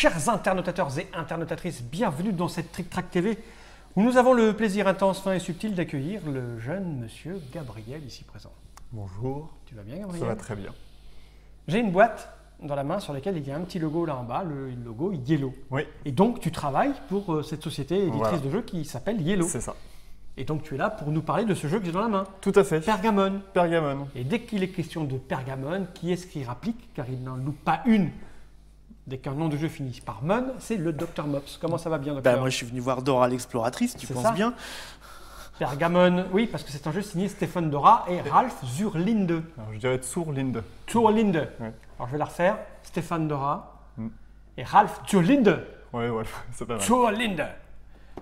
Chers internautateurs et internautatrices, bienvenue dans cette Trick Track TV où nous avons le plaisir intense, fin et subtil d'accueillir le jeune monsieur Gabriel ici présent. Bonjour. Tu vas bien, Gabriel? Ça va très bien. J'ai une boîte dans la main sur laquelle il y a un petit logo là en bas, le logo Yellow. Oui. Et donc tu travailles pour cette société éditrice de jeux qui s'appelle Yellow. C'est ça. Et donc tu es là pour nous parler de ce jeu que j'ai dans la main. Tout à fait. Pergamon. Pergamon. Et dès qu'il est question de Pergamon, qui est-ce qui rapplique, car il n'en loupe pas une. Dès qu'un nom de jeu finit par Mon, c'est le Dr Mops. Comment ça va bien, Docteur? Moi, je suis venu voir Dora l'exploratrice, tu penses bien? Pergamon, oui, parce que c'est un jeu signé Stéphane Dora et Ralph Zurlinde. Alors, je dirais Zurlinde. Zurlinde. Ouais. Alors, je vais la refaire. Stéphane Dora et Ralph Zurlinde. Ouais, c'est pas mal. Zurlinde.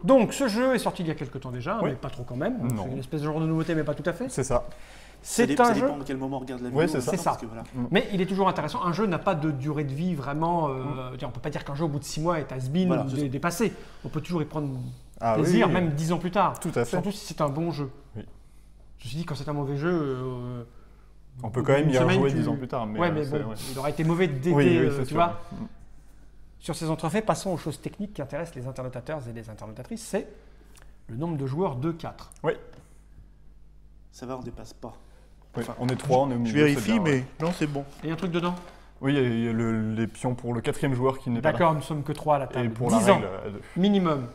Donc, ce jeu est sorti il y a quelques temps déjà, mais pas trop quand même. Non. C'est une espèce de genre de nouveauté, mais pas tout à fait. C'est ça. C'est un jeu. Ça dépend à quel moment on regarde la vidéo. Oui, c'est ça. C'est ça. Que, voilà. Mais il est toujours intéressant. Un jeu n'a pas de durée de vie vraiment. On ne peut pas dire qu'un jeu au bout de 6 mois est has-been Voilà, ou dépassé. On peut toujours y prendre Ah, plaisir, oui. même 10 ans plus tard. Tout à fait. Surtout si c'est un bon jeu. Oui. Je me suis dit, quand c'est un mauvais jeu. On peut quand même y semaine, rejouer 10 ans plus tard. Mais ouais, mais c'est- bon, ouais. il aurait été mauvais d'été, Oui, c'est tu sûr. vois. Sur ces entrefaits, passons aux choses techniques qui intéressent les internautateurs et les internautatrices. C'est le nombre de joueurs de 4. Oui. Ça va, on dépasse pas. Oui. On est 3, on est au milieu. Je vérifie, c'est bien, mais ouais. non, c'est bon. Et un truc dedans? Oui, il y a les pions pour le 4e joueur qui n'est pas là. D'accord, nous sommes que 3 à la table. Et pour 10 la ans, règle, minimum.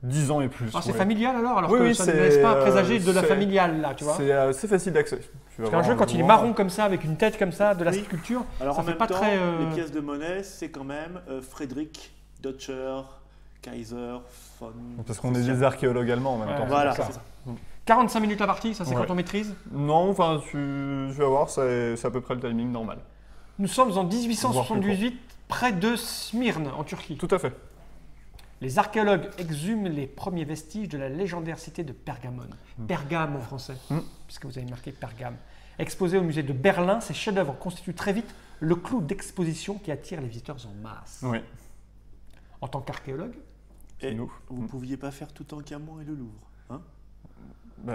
10 ans et plus. Ah, c'est ouais. familial alors Oui, que oui, ça ne c'est, laisse pas présager de la c'est- familiale là, tu vois. C'est assez facile d'accès. Parce qu'un jeu, quand il est marron comme ça, avec une tête comme ça, de la Oui. sculpture, Alors ça en fait même pas temps, très. les pièces de monnaie, c'est quand même Frédéric, Dutcher, Kaiser, von. Parce qu'on est des archéologues allemands en même Ouais, temps. Voilà, c'est ça. c'est ça. 45 minutes la partie, ça c'est Ouais. quand on maîtrise. Non, enfin, tu vas voir, c'est à peu près le timing normal. Nous sommes en 1878, près de Smyrne, en Turquie. Tout à fait. Les archéologues exhument les premiers vestiges de la légendaire cité de Pergamon. Pergame en français, puisque vous avez marqué Pergame. Exposé au musée de Berlin, ces chefs-d'œuvre constituent très vite le clou d'exposition qui attire les visiteurs en masse. Oui. En tant qu'archéologue, C'est Et nous. vous pouviez pas faire Toutankhamon et le Louvre, hein? Bah,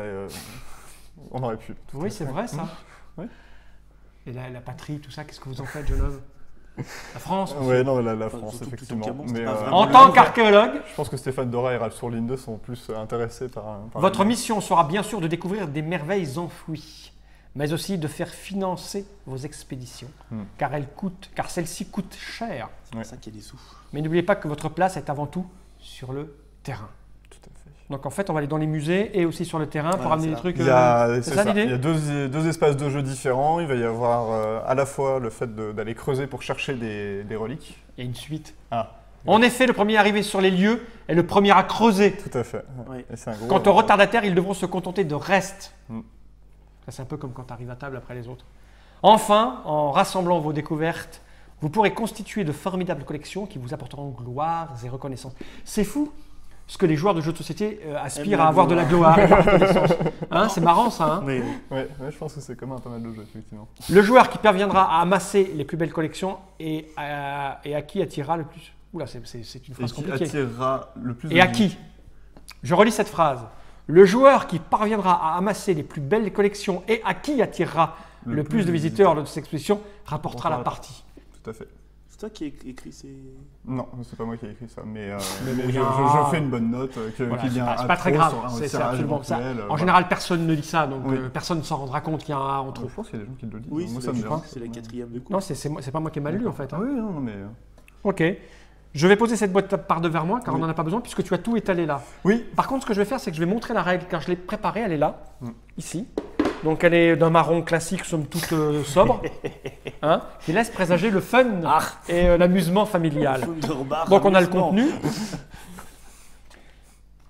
on aurait pu. tout à oui, fait. c'est vrai ça. Ouais. Et la patrie, tout ça, qu'est-ce que vous en faites, jeune homme? La France aussi. Ouais, non, la Enfin, France, surtout effectivement. Toutankhamon, c'était Mais, pas vraiment En tant qu'archéologue, je pense que Stéphane Dora et Ralph Zurlinde sont plus intéressés par votre la- mission sera bien sûr de découvrir des merveilles enfouies, mais aussi de faire financer vos expéditions, car celles-ci coûtent cher. C'est pour ça qu'il y a des sous. Mais n'oubliez pas que votre place est avant tout sur le terrain. Tout à fait. Donc en fait, on va aller dans les musées et aussi sur le terrain pour Voilà, amener c'est des ça. trucs. Il y a, c'est c'est ça ça. Il y l'idée? a deux espaces de jeu différents. Il va y avoir à la fois le fait d'aller creuser pour chercher des reliques. Il y a une suite. Ah, En effet, le premier arrivé sur les lieux est le premier à creuser. tout à fait. Oui. Et c'est un gros, Quant aux retardataires, ils devront se contenter de restes. Mm. Ça, c'est un peu comme quand tu arrives à table après les autres. Enfin, en rassemblant vos découvertes, vous pourrez constituer de formidables collections qui vous apporteront gloire et reconnaissance. C'est fou ce que les joueurs de jeux de société aspirent la à avoir de la gloire et de la reconnaissance. Hein, c'est marrant ça. Hein. Mais Ouais, je pense que c'est comme un pas mal de jeux, effectivement. Le joueur qui parviendra à amasser les plus belles collections et à qui attirera le plus. Oula, c'est une Et phrase qui compliquée. attirera le plus Et de à qui? Je relis cette phrase. Le joueur qui parviendra à amasser les plus belles collections et à qui attirera le plus de visiteurs de cette exposition rapportera la partie. Tout à fait. c'est toi qui écrit ces. Non, c'est pas moi qui ai écrit ça, mais, Mais mais bon, je fais une bonne note Voilà, qui c'est vient pas, à c'est pas très trop grave. sur un C'est tirage absolument ça. éventuel, En voilà. général, personne ne lit ça, donc Oui. personne ne s'en rendra compte qu'il y a un en trop. Je pense qu'il y a des gens qui le disent. Oui, moi c'est ça me la, dérange. c'est la 4e de coup. Non, c'est pas moi qui ai mal lu en fait. Ah hein. oui, non, mais. Ok. Je vais poser cette boîte par devers moi car on n'en a pas besoin puisque tu as tout étalé là. Oui, Par contre, ce que je vais faire, c'est que je vais montrer la règle car je l'ai préparée, elle est là, ici. Donc elle est d'un marron classique, somme toute sobre, hein, qui laisse présager le fun et l'amusement familial. Donc on a le contenu.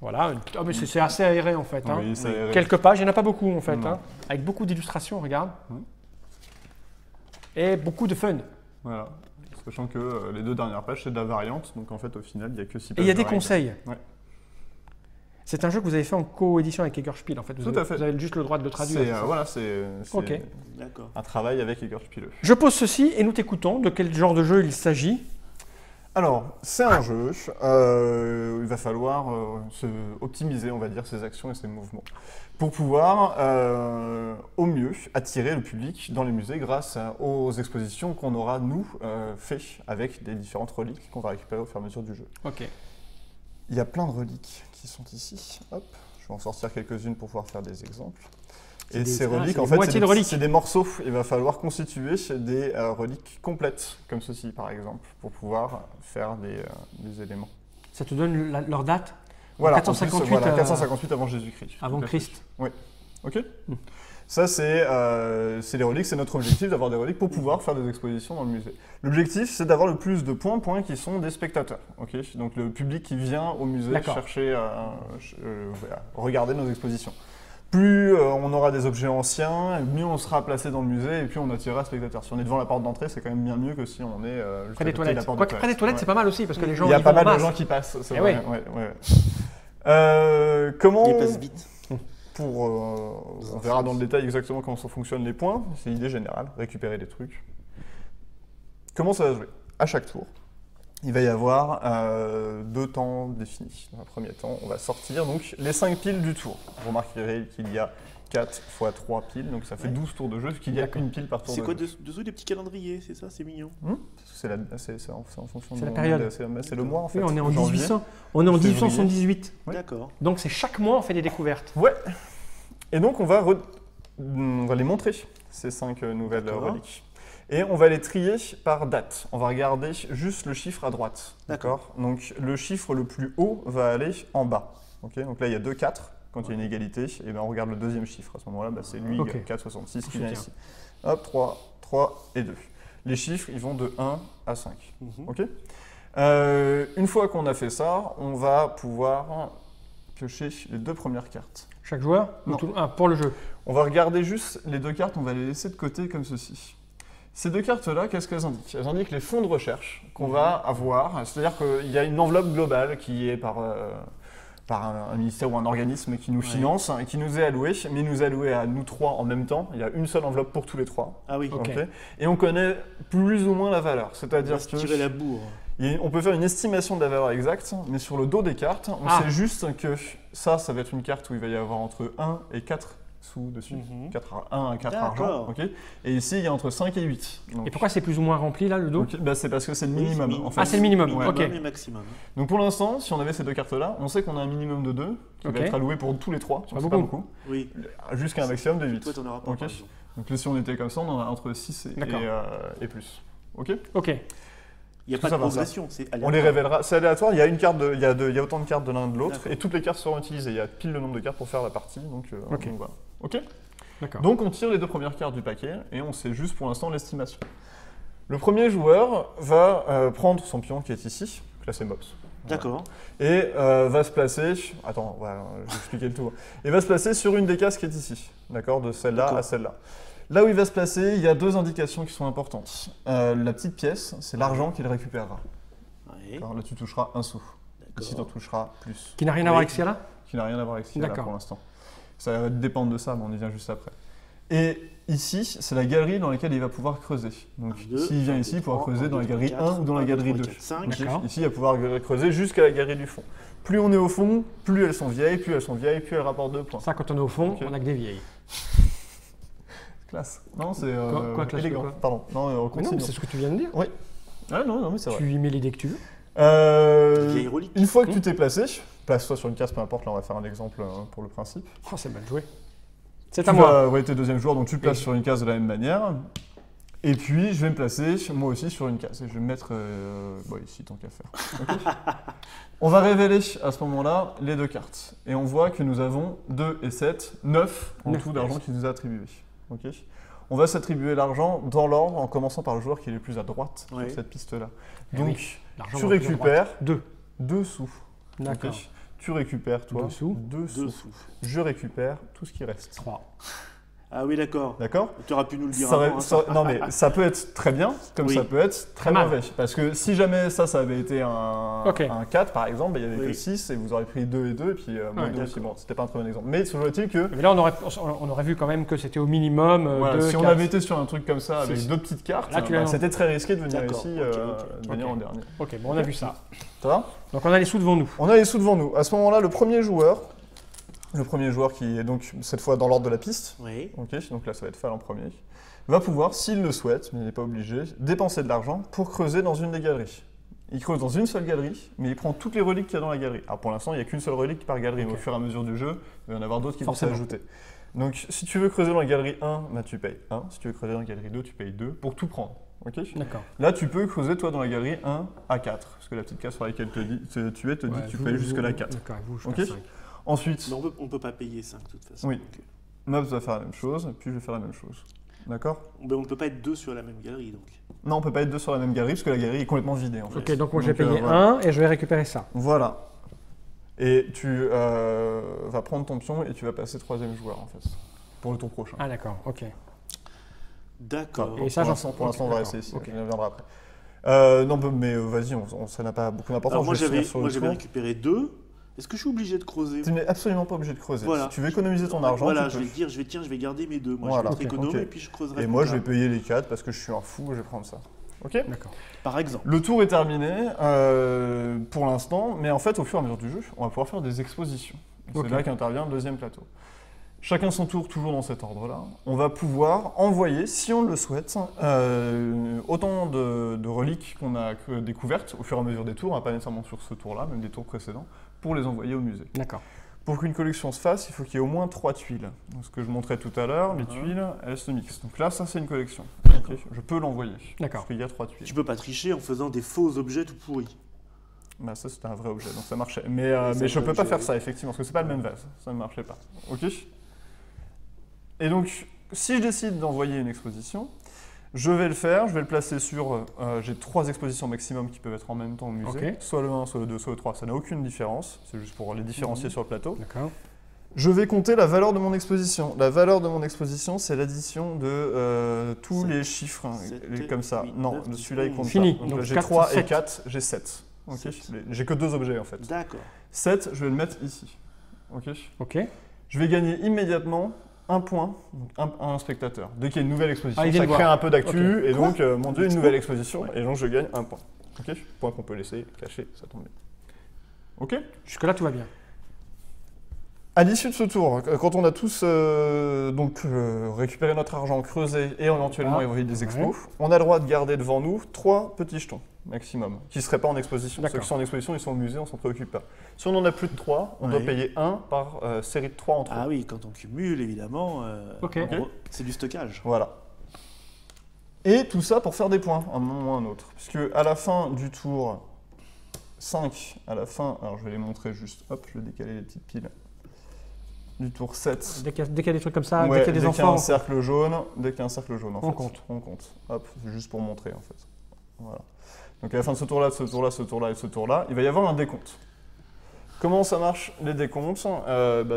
Voilà, ah, mais c'est assez aéré en fait. Hein. oui, ça a- Quelques pages, il n'y en a pas beaucoup en fait, Non. hein, avec beaucoup d'illustrations, regarde. Oui. Et beaucoup de fun. Voilà. Sachant que les 2 dernières pages, c'est de la variante, donc en fait, au final, il n'y a que 6 pages. Et il y a de des règles. conseils. Ouais. C'est un jeu que vous avez fait en co-édition avec Eggerspiel en fait. Vous Tout avez, à fait. Vous avez juste le droit de le traduire. C'est c'est ça voilà, c'est Ok. D'accord. un travail avec Egger Spiele. Je pose ceci et nous t'écoutons. De quel genre de jeu il s'agit? Alors, c'est un jeu, il va falloir optimiser, on va dire, ses actions et ses mouvements pour pouvoir, au mieux, attirer le public dans les musées grâce aux expositions qu'on aura, nous, fait avec des différentes reliques qu'on va récupérer au fur et à mesure du jeu. Ok. Il y a plein de reliques qui sont ici. Hop, je vais en sortir quelques-unes pour pouvoir faire des exemples. Et ces reliques, en fait, c'est des morceaux. Il va falloir constituer des reliques complètes, comme ceci par exemple, pour pouvoir faire des éléments. Ça te donne leur date? Voilà, 458, voilà, 458 avant Jésus-Christ. Avant Christ. Oui. Ok. Ça, c'est les reliques, c'est notre objectif d'avoir des reliques pour pouvoir faire des expositions dans le musée. L'objectif, c'est d'avoir le plus de points qui sont des spectateurs. Okay, donc le public qui vient au musée chercher regarder nos expositions. Plus on aura des objets anciens, mieux on sera placé dans le musée et plus on attirera spectateurs. Si on est devant la porte d'entrée, c'est quand même bien mieux que si on est près des toilettes. Quoique près des toilettes, c'est pas mal aussi parce que les gens. Il y a pas mal de gens qui passent. C'est vrai. Comment ils passent vite. On verra dans le détail exactement comment ça fonctionne les points. C'est l'idée générale, récupérer des trucs. Comment ça va se jouer? À chaque tour, il va y avoir 2 temps définis. Dans un premier temps, on va sortir donc les 5 piles du tour. Vous remarquerez qu'il y a 4 x 3 piles, donc ça fait 12 tours de jeu, qu'il y a une pile par tour de jeu. C'est quoi dessous des petits calendriers, c'est ça? C'est mignon. C'est en fonction de la période. C'est le mois en fait. Oui, on est en 1800. On est en 1878. Oui. D'accord. Donc c'est chaque mois on fait des découvertes. Ouais. Et donc on va les montrer, ces 5 nouvelles reliques. Et on va les trier par date. On va regarder juste le chiffre à droite. D'accord. Donc le chiffre le plus haut va aller en bas. Okay, donc là il y a 2 4. Quand il y a une égalité, et ben on regarde le deuxième chiffre. À ce moment-là, c'est lui, 4,66 qui vient ici. Hop, 3 et 2. Les chiffres, ils vont de 1 à 5. Okay, une fois qu'on a fait ça, on va pouvoir piocher les 2 premières cartes. Chaque joueur? Non. Pour le jeu. On va regarder juste les 2 cartes, on va les laisser de côté comme ceci. Ces 2 cartes-là, qu'est-ce qu'elles indiquent? Elles indiquent les fonds de recherche qu'on va avoir. C'est-à-dire qu'il y a une enveloppe globale qui est par un ministère ou un organisme qui nous finance et qui nous est alloué, mais il nous est alloué à nous 3 en même temps. Il y a une seule enveloppe pour tous les 3. Ah oui. Okay. Et on connaît plus ou moins la valeur. C'est-à-dire que tirer la bourre. On peut faire une estimation de la valeur exacte, mais sur le dos des cartes, on sait juste que ça va être une carte où il va y avoir entre 1 et 4 sous dessus. 1 à 4 argent. Okay. Et ici, il y a entre 5 et 8. Donc, et pourquoi c'est plus ou moins rempli là, le dos? C'est parce que c'est le minimum. En fait. Ah, c'est le minimum. Ouais. Ok. Le maximum. Donc pour l'instant, si on avait ces 2 cartes-là, on sait qu'on a un minimum de 2 qui va être alloué pour tous les 3. C'est pas beaucoup. Oui. Jusqu'à un maximum de 8. Toi, t'en auras pas. Okay. Donc là, si on était comme ça, on en a entre 6 et plus. Ok. Il n'y a pas de progression, c'est aléatoire. On les révélera. C'est aléatoire, il y a il y a autant de cartes de l'un de l'autre et toutes les cartes seront utilisées. Il y a pile le nombre de cartes pour faire la partie. Donc voilà. Ok. Donc on tire les 2 premières cartes du paquet et on sait juste pour l'instant l'estimation. Le premier joueur va prendre son pion qui est ici, classé Mops. D'accord. Et va se placer. Attends, voilà, je vais expliquer le tour. Et va se placer sur une des cases qui est ici. D'accord, de celle-là à celle-là. Là où il va se placer, il y a 2 indications qui sont importantes. La petite pièce, c'est l'argent qu'il récupérera. Ouais. Là, tu toucheras 1 sou. Ici, tu en toucheras plus. Qui n'a rien à voir avec ce là? Qui n'a rien à voir avec ce là pour l'instant. Ça va dépendre de ça, mais on y vient juste après. Et ici, c'est la galerie dans laquelle il va pouvoir creuser. Donc, s'il vient ici, il pourra creuser dans la galerie 1 ou dans la galerie 2. Ici, il va pouvoir creuser jusqu'à la galerie du fond. Plus on est au fond, plus elles sont vieilles, plus elles rapportent 2 points. Ça, quand on est au fond, on a que des vieilles. Classe. Non, c'est quoi, classe, élégant. quoi? Pardon. Non, non, c'est ce que tu viens de dire. Oui. Ah non, mais c'est vrai. Tu y mets l'idée que tu veux. Une fois que tu t'es placé, place-toi sur une case, peu importe, là on va faire un exemple pour le principe. Oh, c'est mal joué. C'est à moi. Ouais, t'es deuxième joueur, donc tu te places sur une case de la même manière. Et puis je vais me placer moi aussi sur une case. Et je vais me mettre ici, tant qu'à faire. Okay. On va révéler à ce moment-là les 2 cartes. Et on voit que nous avons 2 et 7, 9 en tout d'argent qui nous est attribué. Okay. On va s'attribuer l'argent dans l'ordre en commençant par le joueur qui est le plus à droite sur cette piste-là. Donc tu récupères 2 sous. D'accord. Okay. Tu récupères, toi, 2 sous. 2 sous. Je récupère tout ce qui reste. 3. Ah oui, d'accord. D'accord? Tu auras pu nous le dire Ça aurait- avant. Hein, ça- non, mais ça peut être très bien, comme Oui. ça peut être très mal. mauvais. Parce que si jamais ça avait été Ok. un 4, par exemple, il n'y avait que Oui. 6 et vous aurez pris 2 et 2, et puis moi Ouais, 2 aussi. d'accord. Bon, c'était pas un très bon exemple. Mais toujours est-il que Mais là, on aurait vu quand même que c'était au minimum voilà, 2, si on 4. avait été sur un truc comme ça avec Si. 2 petites cartes, Là, tu l'as- c'était très risqué de venir D'accord, ici, ok. de venir Ok. en dernier. Ok, bon, on a vu ça. Ça va? Donc on a les sous devant nous. On a les sous devant nous. À ce moment-là, le premier joueur qui est donc cette fois dans l'ordre de la piste, Oui. ok, donc là ça va être Fall en premier, va pouvoir, s'il le souhaite, mais il n'est pas obligé, dépenser de l'argent pour creuser dans une des galeries. Il creuse dans une seule galerie, mais il prend toutes les reliques qu'il y a dans la galerie. Alors pour l'instant, il n'y a qu'une seule relique par galerie, mais au fur et à mesure du jeu, il va y en avoir d'autres qui vont Forcément. s'ajouter. Donc si tu veux creuser dans la galerie 1, bah, tu payes 1. Si tu veux creuser dans la galerie 2, tu payes 2 pour tout prendre. Ok. D'accord. Là, tu peux creuser toi dans la galerie 1 à 4, parce que la petite case sur laquelle tu es te dit Ouais, que tu vous- payes vous- jusque la 4. D'accord, vous Ok. jusqu'à 5. Ensuite, Mais on peut pas payer 5 de toute façon. Oui. Donc, Nobs va faire la même chose, puis je vais faire la même chose. D'accord? mais on ne peut pas être 2 sur la même galerie. Donc. Non, on peut pas être deux sur la même galerie, parce que la galerie est complètement vidée en fait. Ok, donc moi je vais payer voilà. 1 et je vais récupérer ça. Voilà. Et tu vas prendre ton pion et tu vas passer troisième joueur en fait, pour le tour prochain. Ah d'accord, ok. D'accord. Et ça, pour l'instant, on va ok, rester ici, d'accord, ok. on reviendra après. Non, mais vas-y, ça n'a pas beaucoup d'importance. Alors moi je vais finir j'avais sur moi, le j'avais tour. récupéré 2. Est-ce que je suis obligé de creuser? Tu n'es absolument pas obligé de creuser. Voilà. Si tu veux économiser ton argent, Voilà, tu je peux. vais te dire, je vais garder mes 2. Moi Voilà. je vais être Ok, économe ok. et puis je creuserai. Et plus moi, je vais tard. payer les 4 parce que je suis un fou, je vais prendre ça. Ok? D'accord. Par exemple. Le tour est terminé pour l'instant, mais en fait, au fur et à mesure du jeu, on va pouvoir faire des expositions. C'est Ok. là qu'intervient le deuxième plateau. Chacun son tour, toujours dans cet ordre-là. On va pouvoir envoyer, si on le souhaite, autant de reliques qu'on a découvertes au fur et à mesure des tours, hein, pas nécessairement sur ce tour-là, même des tours précédents, pour les envoyer au musée. D'accord. Pour qu'une collection se fasse, il faut qu'il y ait au moins 3 tuiles. Donc, ce que je montrais tout à l'heure, les Mhm. tuiles, elles se mixent. Donc là, ça, c'est une collection. Ok, je peux l'envoyer. D'accord. Parce qu'il y a 3 tuiles. Tu peux pas tricher en faisant des faux objets tout pourris. Bah ça c'était un vrai objet, donc ça marchait. Mais, Oui, c'est mais un je vrai peux pas objet, faire oui. ça effectivement, parce que c'est pas le même vase, ça ne marchait pas. Ok. Et donc, si je décide d'envoyer une exposition, je vais le faire, je vais le placer sur... j'ai 3 expositions maximum qui peuvent être en même temps au musée. Ok. Soit le 1, soit le 2, soit le 3, ça n'a aucune différence, c'est juste pour les différencier Mhm. sur le plateau. D'accord. Je vais compter la valeur de mon exposition. La valeur de mon exposition, c'est l'addition de tous Sept, les chiffres, hein, sept, comme ça. huit, non, neuf, dix, celui-là il compte Fini. pas. Donc, Donc, là, j'ai quatre, 3 et sept. 4, j'ai 7. Ok. Sept. J'ai que 2 objets en fait. D'accord. 7, je vais le mettre ici. Ok. Ok. Je vais gagner immédiatement un point, donc un spectateur. Dès qu'il y a une nouvelle exposition, Ah, il vient ça de crée voir. un peu d'actu, Ok. et donc, mon Dieu, une nouvelle exposition, Ouais. et donc je gagne un point. Ok. Point qu'on peut laisser caché, ça tombe bien. Ok. Jusque-là, tout va bien. À l'issue de ce tour, quand on a tous récupéré notre argent, creusé et éventuellement Ah, envoyé des ouais. expos, on a le droit de garder devant nous 3 petits jetons maximum, qui ne seraient pas en exposition. Ceux D'accord. qui sont en exposition, ils sont au musée, on s'en préoccupe pas. Si on en a plus de 3, on doit Ouais. payer 1 par série de 3 entre eux. Ah oui, quand on cumule, évidemment, Ok. c'est du stockage. Voilà. Et tout ça pour faire des points, à un moment ou à un autre. Puisque à la fin du tour 5, à la fin, alors je vais les montrer juste, hop, je vais décaler les petites piles. Du tour 7. Dès qu'il y a des trucs comme ça, Ouais, dès qu'il y a des enfants. un cercle jaune, dès qu'il y a un cercle jaune, en On fait. compte. On compte. Hop, c'est juste pour montrer, en fait. Voilà. Donc à la fin de ce tour-là, de ce tour-là, ce tour-là et ce tour-là, il va y avoir un décompte. Comment ça marche, les décomptes?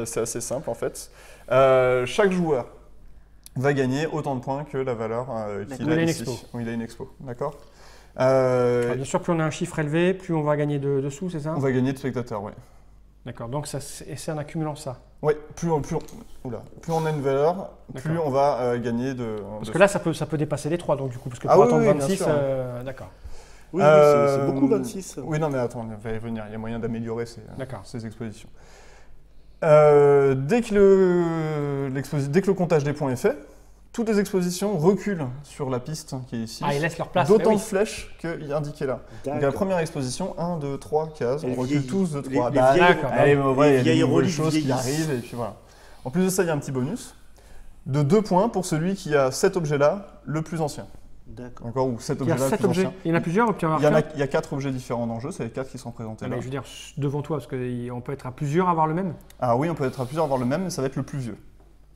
C'est assez simple, en fait. Chaque joueur va gagner autant de points que la valeur qu'il Où il a a une ici. expo. Où il a une expo, d'accord? Alors, bien sûr, plus on a un chiffre élevé, plus on va gagner de sous, c'est ça? On va gagner de spectateurs, oui. D'accord, donc c'est en accumulant ça. Oui, plus on a une valeur, plus D'accord. on va gagner de... Parce que là, ça peut dépasser les 3, donc du coup, parce que Ah pour oui, attendre oui, bien 26, sûr. d'accord. Oui, c'est beaucoup 26. Oui, non, mais attends, on va y venir. Il y a moyen d'améliorer D'accord. ces expositions. Dès que le comptage des points est fait, toutes les expositions reculent sur la piste qui est ici. Ah, ils laissent leur place. D'autant eh de oui. flèches qu'il est indiqué là. Donc à la D'accord. première exposition, 1, 2, 3 cases, Et on les recule vieilles- tous de les- 3. les vieilles- D'accord. Allez, bon, ouais, il y a vieilles des nouvelles reliques choses qui vieillissent. arrivent et puis voilà. En plus de ça, il y a un petit bonus de 2 points pour celui qui a cet objet-là le plus ancien. D'accord. D'accord? Ou cet Il y a objet-là le 7 plus objets. ancien. Il y en a plusieurs, ou puis Il y a 4 objets différents dans le jeu, c'est les 4 qui sont présentés là. Mais je veux dire, devant toi, parce qu'on peut être à plusieurs à avoir le même. Ah oui, on peut être à plusieurs à avoir le même, mais ça va être le plus vieux.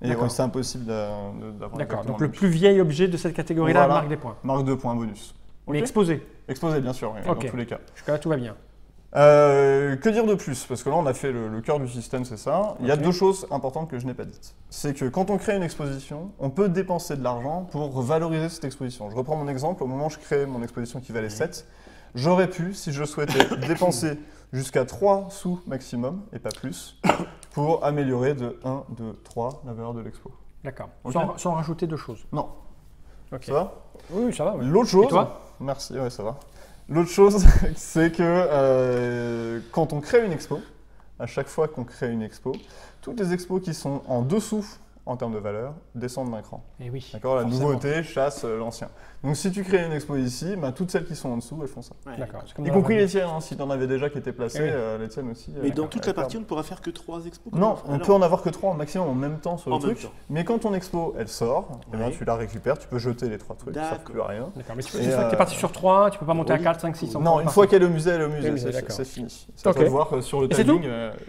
Et D'accord. ouais, c'est impossible d'avoir D'accord, exactement donc le même plus vieil objet de cette catégorie-là Voilà. marque des points. Marque 2 points bonus. Mais Ok. exposé. Exposé, bien sûr, oui, Ok. dans tous les cas. Jusqu'à là, tout va bien. Que dire de plus? Parce que là, on a fait le cœur du système, c'est ça. Il y a Ok. deux choses importantes que je n'ai pas dites. C'est que quand on crée une exposition, on peut dépenser de l'argent pour valoriser cette exposition. Je reprends mon exemple. Au moment où je crée mon exposition qui valait 7, j'aurais pu, si je souhaitais, dépenser jusqu'à 3 sous maximum, et pas plus, pour améliorer de 1, 2, 3 la valeur de l'expo. D'accord. Ok. Sans rajouter de choses. Non, Ok. ça va? Oui, ça va. Ouais. L'autre chose, Et toi? merci, ouais, ça va. L'autre chose, c'est que quand on crée une expo, à chaque fois qu'on crée une expo, toutes les expos qui sont en dessous en termes de valeur descendent d'un cran. Et oui. D'accord? La forcément. nouveauté chasse l'ancien. Donc si tu crées une expo ici, bah, toutes celles qui sont en dessous, elles font ça. Ouais. D'accord. C'est comme Y dans la compris vraie les tiennes, hein, si tu en avais déjà qui étaient placées, Eh oui. les tiennes aussi. Mais dans toute la elles partie, perdent. on ne pourra faire que 3 expos. Non, Ah on peut en avoir que 3 au maximum en même temps sur le En même truc. temps. Mais quand ton expo, elle sort, eh ben, Ouais. tu la récupères, tu peux jeter les 3 trucs, ça ne sert D'accord. plus à rien. D'accord. Mais Et, une fois que tu es parti sur 3, tu peux pas monter à oui. 4, 5, 6. Non, une fois qu'elle est au musée, elle est au musée, musée, c'est d'accord. c'est fini. C'est à Ok. toi de voir sur le Et c'est timing,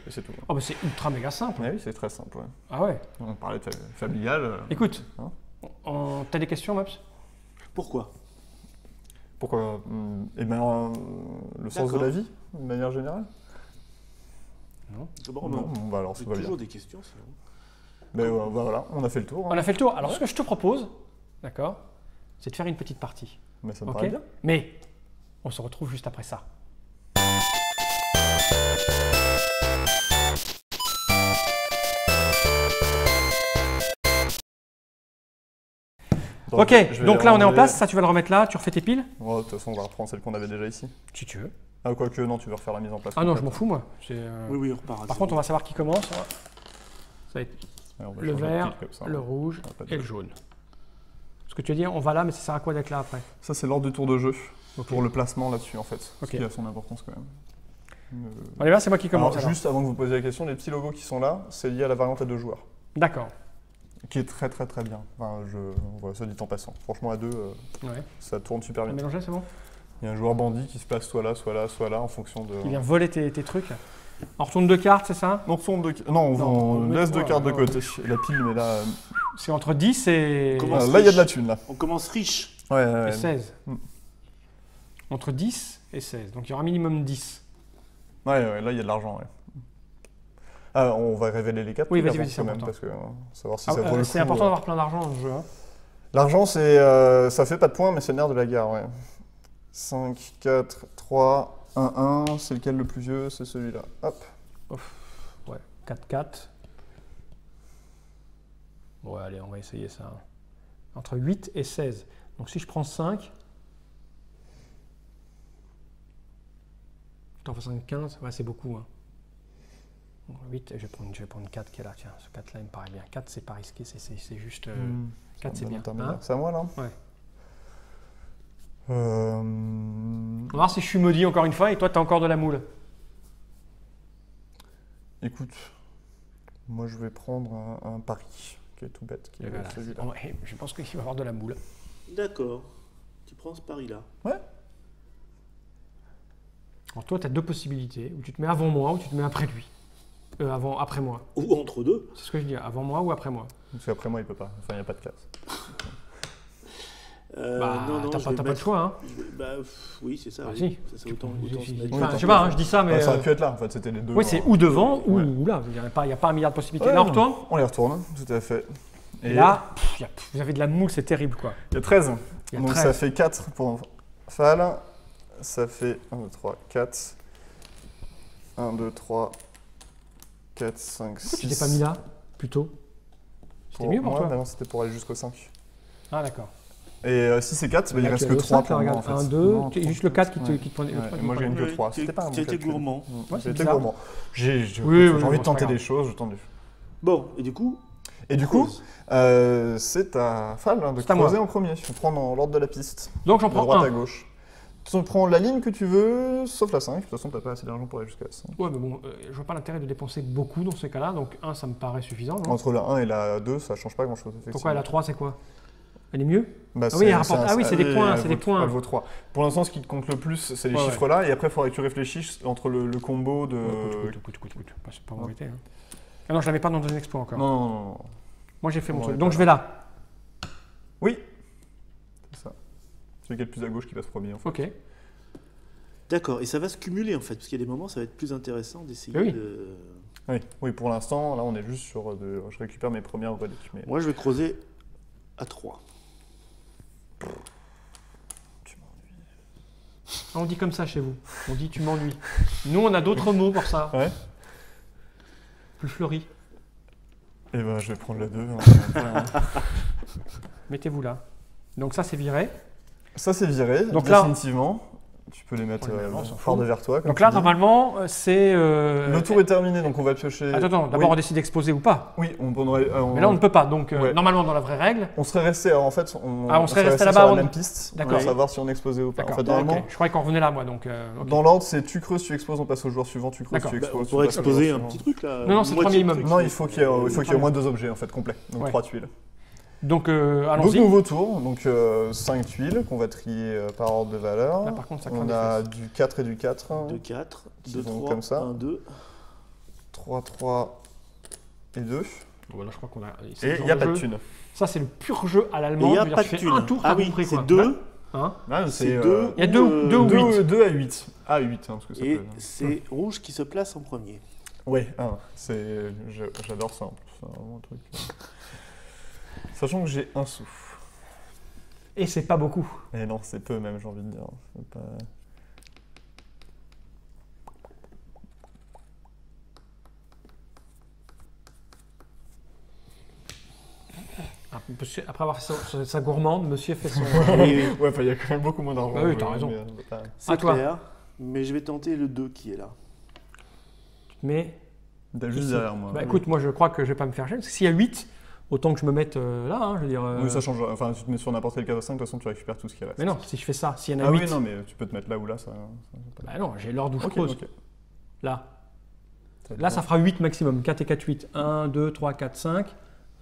c'est tout. Oh, bah c'est ultra méga simple. Ouais, oui, c'est très simple. Ouais. Ah ouais. On parlait de familial. Écoute, Hein t'as des questions, Maps? Pourquoi? Pourquoi Eh bien, le sens de D'accord. la vie, de manière générale. Bon, Non, bon, bah alors j'ai tout va bien. toujours des questions sinon. Mais voilà, on a fait le tour. On a fait le tour. Alors, ce que je te propose, d'accord, c'est de faire une petite partie. Mais ça me Ok. paraît bien. Mais on se retrouve juste après ça. Ok, je vais donc les là on est en ranger. place, ça tu vas le remettre là, tu refais tes piles? Ouais, de toute façon, on va reprendre celle qu'on avait déjà ici. Si tu veux. Ah, quoique, non, tu veux refaire la mise en place. Ah non, je complète. m'en fous moi. Oui, oui, on repart. à Par zéro. contre, on va savoir qui commence. Ça va être Ouais, on va le changer vert, pile comme ça. le rouge Ah, pas de et le jeu. jaune. Ce que tu as dit, on va là, mais ça sert à quoi d'être là après? Ça, c'est l'ordre du tour de jeu. Ok. Pour le placement là-dessus, en fait. Ok. Ce qui a son importance quand même. Allez, là c'est moi qui commence. Alors, alors. juste avant que vous posiez la question, les petits logos qui sont là, c'est lié à la variante à 2 joueurs. D'accord. Qui est très très très bien. Enfin, voilà, ça dit en passant. Franchement, à 2, Ouais. ça tourne super On bien. mélanger, c'est bon? Il y a un joueur bandit qui se place soit là, soit là, soit là, en fonction de. Qui vient voler tes trucs. On retourne 2 cartes, c'est ça? On retourne non, on, Non, on on met laisse trois, 2 cartes de non. côté. La pile, mais là, C'est entre 10 et, Comment là, il y a de la thune là. On commence riche. Ouais, ouais, et ouais. 16. Mm. Entre 10 et 16. Donc il y aura minimum 10. Ouais, là, il y a de l'argent. Ouais. Ah, on va révéler les 4 Oui, vas-y, avant, vas-y, c'est quand même, important. parce que savoir si Ah, ça vaut le coup. c'est important d'avoir plein d'argent dans ce jeu. Hein. L'argent, c'est, ça fait pas de points, mais c'est le nerf de la guerre, ouais. 5, 4, 3, 1, 1. C'est lequel le plus vieux? C'est celui-là. Hop. Ouais, 4-4. Ouais, allez, on va essayer ça. Entre 8 et 16. Donc si je prends 5. T'en fais 5, 15. Ouais, c'est beaucoup. Hein. 8, je vais prendre 4 qui est là. Tiens, ce 4 là, il me paraît bien. 4, c'est pas risqué. C'est juste. 4, c'est bien. Hein. C'est à moi, là? Ouais. Euh, On va voir si je suis maudit encore une fois et toi, t'as encore de la moule. Écoute, moi, je vais prendre un pari, qui est tout bête, qui Et est voilà. celui-là. Ouais, je pense qu'il va y avoir de la moule. D'accord. Tu prends ce pari-là. Alors toi, tu as 2 possibilités. Ou tu te mets avant moi ou tu te mets après lui. Après moi. Ou entre deux. C'est ce que je dis. Avant moi ou après moi. Parce qu'après moi, il peut pas. Enfin, il n'y a pas de classe. Bah, non, t'as je pas, vais t'as pas de mettre- choix. Hein. Oui, c'est ça. Ah, oui. si. Ça, c'est autant se mettre. Oui, Enfin, tant je sais pas, pis. hein, je dis ça, mais. Ouais, ça aurait pu être là, en fait, c'était les deux. Oui, c'est ou devant Ouais. ou là. Il n'y a pas un milliard de possibilités. Ouais, Là, on non. retourne. On les retourne, tout à fait. Et là, vous avez de la moule, c'est terrible, quoi. Il y a 13. Il y a Donc 13. ça fait 4 pour Fal. Ça fait 1, 2, 3, 4. 1, 2, 3, 4, 5, 6. Pourquoi tu t'es pas mis là, plutôt? C'était mieux pour moi, toi. bah non, c'était pour aller jusqu'au 5. Ah, d'accord. Et si c'est 4, bah, il Là, reste tu que as le 3 cinq, pour là, moi, en regarde. fait. 1, 2, Non, c'est juste le 4 qui te prend. Ouais, et moi, j'ai une que Ouais, 3. t'es- C'était pas un bon t'as été calcul. gourmand. Ouais, J'ai c'est été bizarre. gourmand. J'ai Oui, envie bon, de c'est pas tenter grave. des choses, je tente des choses. Bon, et du coup, Et du coup, creuse. c'est à Fal hein, de C'est à moi. creuser en premier. On prend dans l'ordre de la piste. Donc, j'en De prends droite à un. gauche. Tu prends la ligne que tu veux, sauf la 5. De toute façon, t'as pas assez d'argent pour aller jusqu'à la 5. Ouais, mais bon, je vois pas l'intérêt de dépenser beaucoup dans ces cas-là. Donc, 1, ça me paraît suffisant. Non Entre la 1 et la 2, ça change pas grand chose. Pourquoi la 3, c'est quoi? Elle est mieux? Bah, Ah oui, elle rapporte- ah oui, c'est des points, elle c'est des vaut- points. Elle vaut 3. Pour l'instant, ce qui te compte le plus, c'est les Ouais, chiffres là. Et après, il faudrait que tu réfléchisses entre le combo de. Écoute. C'est pas m'embêter. Hein. Ah non, je l'avais pas dans une expo encore. Non, non, non. Moi, j'ai fait mon On truc. est Donc, pas je vais là. Oui. C'est ça. Celui qui est le plus à gauche qui passe premier, en fait. Ok. D'accord, et ça va se cumuler en fait, parce qu'il y a des moments, ça va être plus intéressant d'essayer Oui. de... Oui, pour l'instant, là, on est juste sur je récupère mes premières reliques. Mais Moi, je vais creuser à 3. tu m'ennuies. On dit comme ça chez vous. On dit tu m'ennuies. Nous, on a d'autres mots pour ça. Ouais. Plus fleuri. Et ben, je vais prendre le 2. Mettez-vous là. Donc ça, c'est viré. Ça, c'est viré, Donc là- définitivement. Tu peux les mettre On les met avant, on s'en fort fout. devers toi. Comme Donc tu là, dis. normalement, c'est... Le tour est terminé, donc on va piocher. Attends, d'abord, on décide d'exposer ou pas. Oui, on prendrait. Mais là, on ne peut pas. Donc, Ouais. Normalement, dans la vraie règle... On serait resté, alors en fait, on serait resté resté là-bas, sur la on- même piste D'accord. pour savoir si on exposait ou pas. En D'accord. fait, normalement, Ok. Je croyais qu'on revenait là, moi. Donc, ok. dans l'ordre, c'est tu creuses, tu exposes, on passe au joueur suivant, tu creuses, D'accord. tu On exposes. tu pourrait passes au exposer joueur un suivant. petit truc là. Non, c'est le moitié premier de immeuble. truc. Non, il faut qu'il y ait au moins 2 objets en fait complets, donc Ouais. 3 tuiles. Donc, Donc allons-y. nouveau tour, donc 5 tuiles qu'on va trier par ordre de valeur. Là, par contre, ça craint On des a fesses. du 4 et du 4, 2, 4, Qui 2, vont 3, comme ça. 1, 2. 3, 3 et 2. Voilà, je crois qu'on a... c'est Et le il genre n'y a de pas de jeu. thune. Ça, c'est le pur jeu à Et l'allemand. il n'y a Je veux dire, pas tu de fais thune. un tour, Ah t'as oui, compris, c'est quoi. 2 Hein C'est deux. Il y a deux ou 8. 2 à 8. Ah, 8, parce que ça et peut... c'est rouge qui se place en premier. Ouais, j'adore ça en plus. C'est vraiment un truc. Sachant que j'ai un sou. Et c'est pas beaucoup. Mais non, c'est peu même, j'ai envie de dire. C'est pas... Ah, après avoir fait sa gourmande, monsieur fait son... Oui, oui. Ouais, enfin, il y a quand même beaucoup moins d'argent. Bah oui, t'as raison. C'est À toi. clair. Mais je vais tenter le 2 qui est là. Mais, T'as juste derrière moi. bah, écoute, moi je crois que je vais pas me faire gêner. Parce que s'il y a 8, autant que je me mette là, hein, je veux dire... Oui, ça change. Enfin, tu te mets sur n'importe quel 4 ou 5, de toute façon, tu récupères tout ce qui reste. Mais non, si je fais ça, s'il y en a Ah 8... oui, non, mais tu peux te mettre là ou là, ça. Bah non, j'ai l'ordre où je Ok, creuse. ok. Là. va être Là, bon. ça fera 8 maximum. 4 et 4, 8. 1, 2, 3, 4, 5.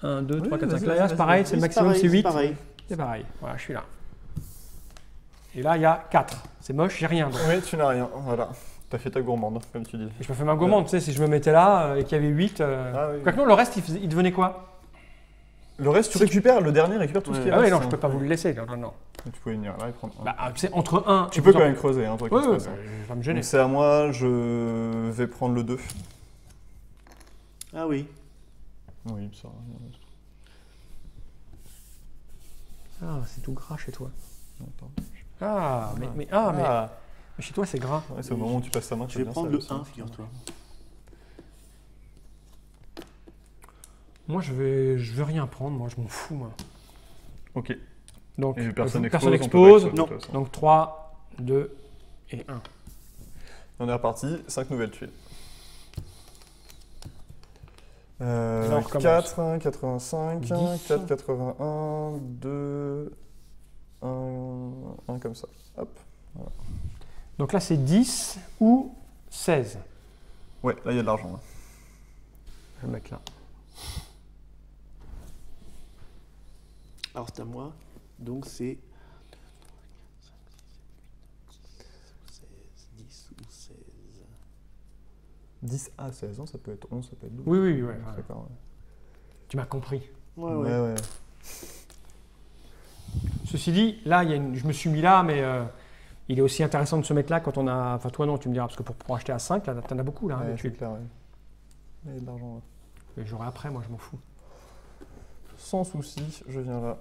1, 2, 3, 4, 5. vas-y, Là, c'est pareil, c'est le Oui, maximum, pareil, c'est 8. pareil. C'est pareil. Voilà, je suis là. Et là, il y a 4. C'est moche, j'ai rien. Donc. Oui, tu n'as rien. Voilà. T'as fait ta gourmande, comme tu dis. Je me fais ma gourmande, tu sais, si je me mettais là et qu'il y avait 8. Ah oui. Quoique non, le reste, il devenait quoi? Le reste, tu récupères. Le dernier récupère tout ce qui Ouais. Ah oui, reste. non, je peux pas vous le laisser. Non, non, non. Tu pouvais venir là et prendre un. Bah, tu sais, entre 1 Tu peux quand même creuser, hein, toi qui Oui, creuses. ça va me gêner. Donc c'est à moi, je vais prendre le 2. Ah oui. Oui, ça. Ah, c'est tout gras chez toi. Non, pardon. Ah, mais chez toi, c'est gras. Ouais, c'est au moment où tu passes ta main. Je vais prendre le 1, figure-toi. Moi, je veux rien prendre. Moi, je m'en fous, moi. Ok. Donc, Et personne personne expose. expose. on peut pas exploser, de toute façon. Donc 3, 2 et 1. On est reparti, 5 nouvelles tuiles. là, on recommence. 4, 85, 10. 4, 81, 2, 1 comme ça. Hop. Donc là, c'est 10 ou 16. Ouais, là il y a de l'argent. Là. Je vais le mettre là. Alors c'est à moi. Donc c'est 10 ou 16. 10 à 16 ans, ça peut être 11, ça peut être 12. Oui, oui, ouais. D'accord, ouais. Tu m'as compris. Ouais, Ouais, ouais. Ceci dit, là, je me suis mis là, mais il est aussi intéressant de se mettre là quand on a... Enfin, toi, non, tu me diras, parce que pour acheter à 5, là, t'en as beaucoup, là. hein, Ouais, des c'est tuiles. clair, ouais. Il y a de l'argent là. Et j'aurai après, moi, je m'en fous. Sans souci, je viens là.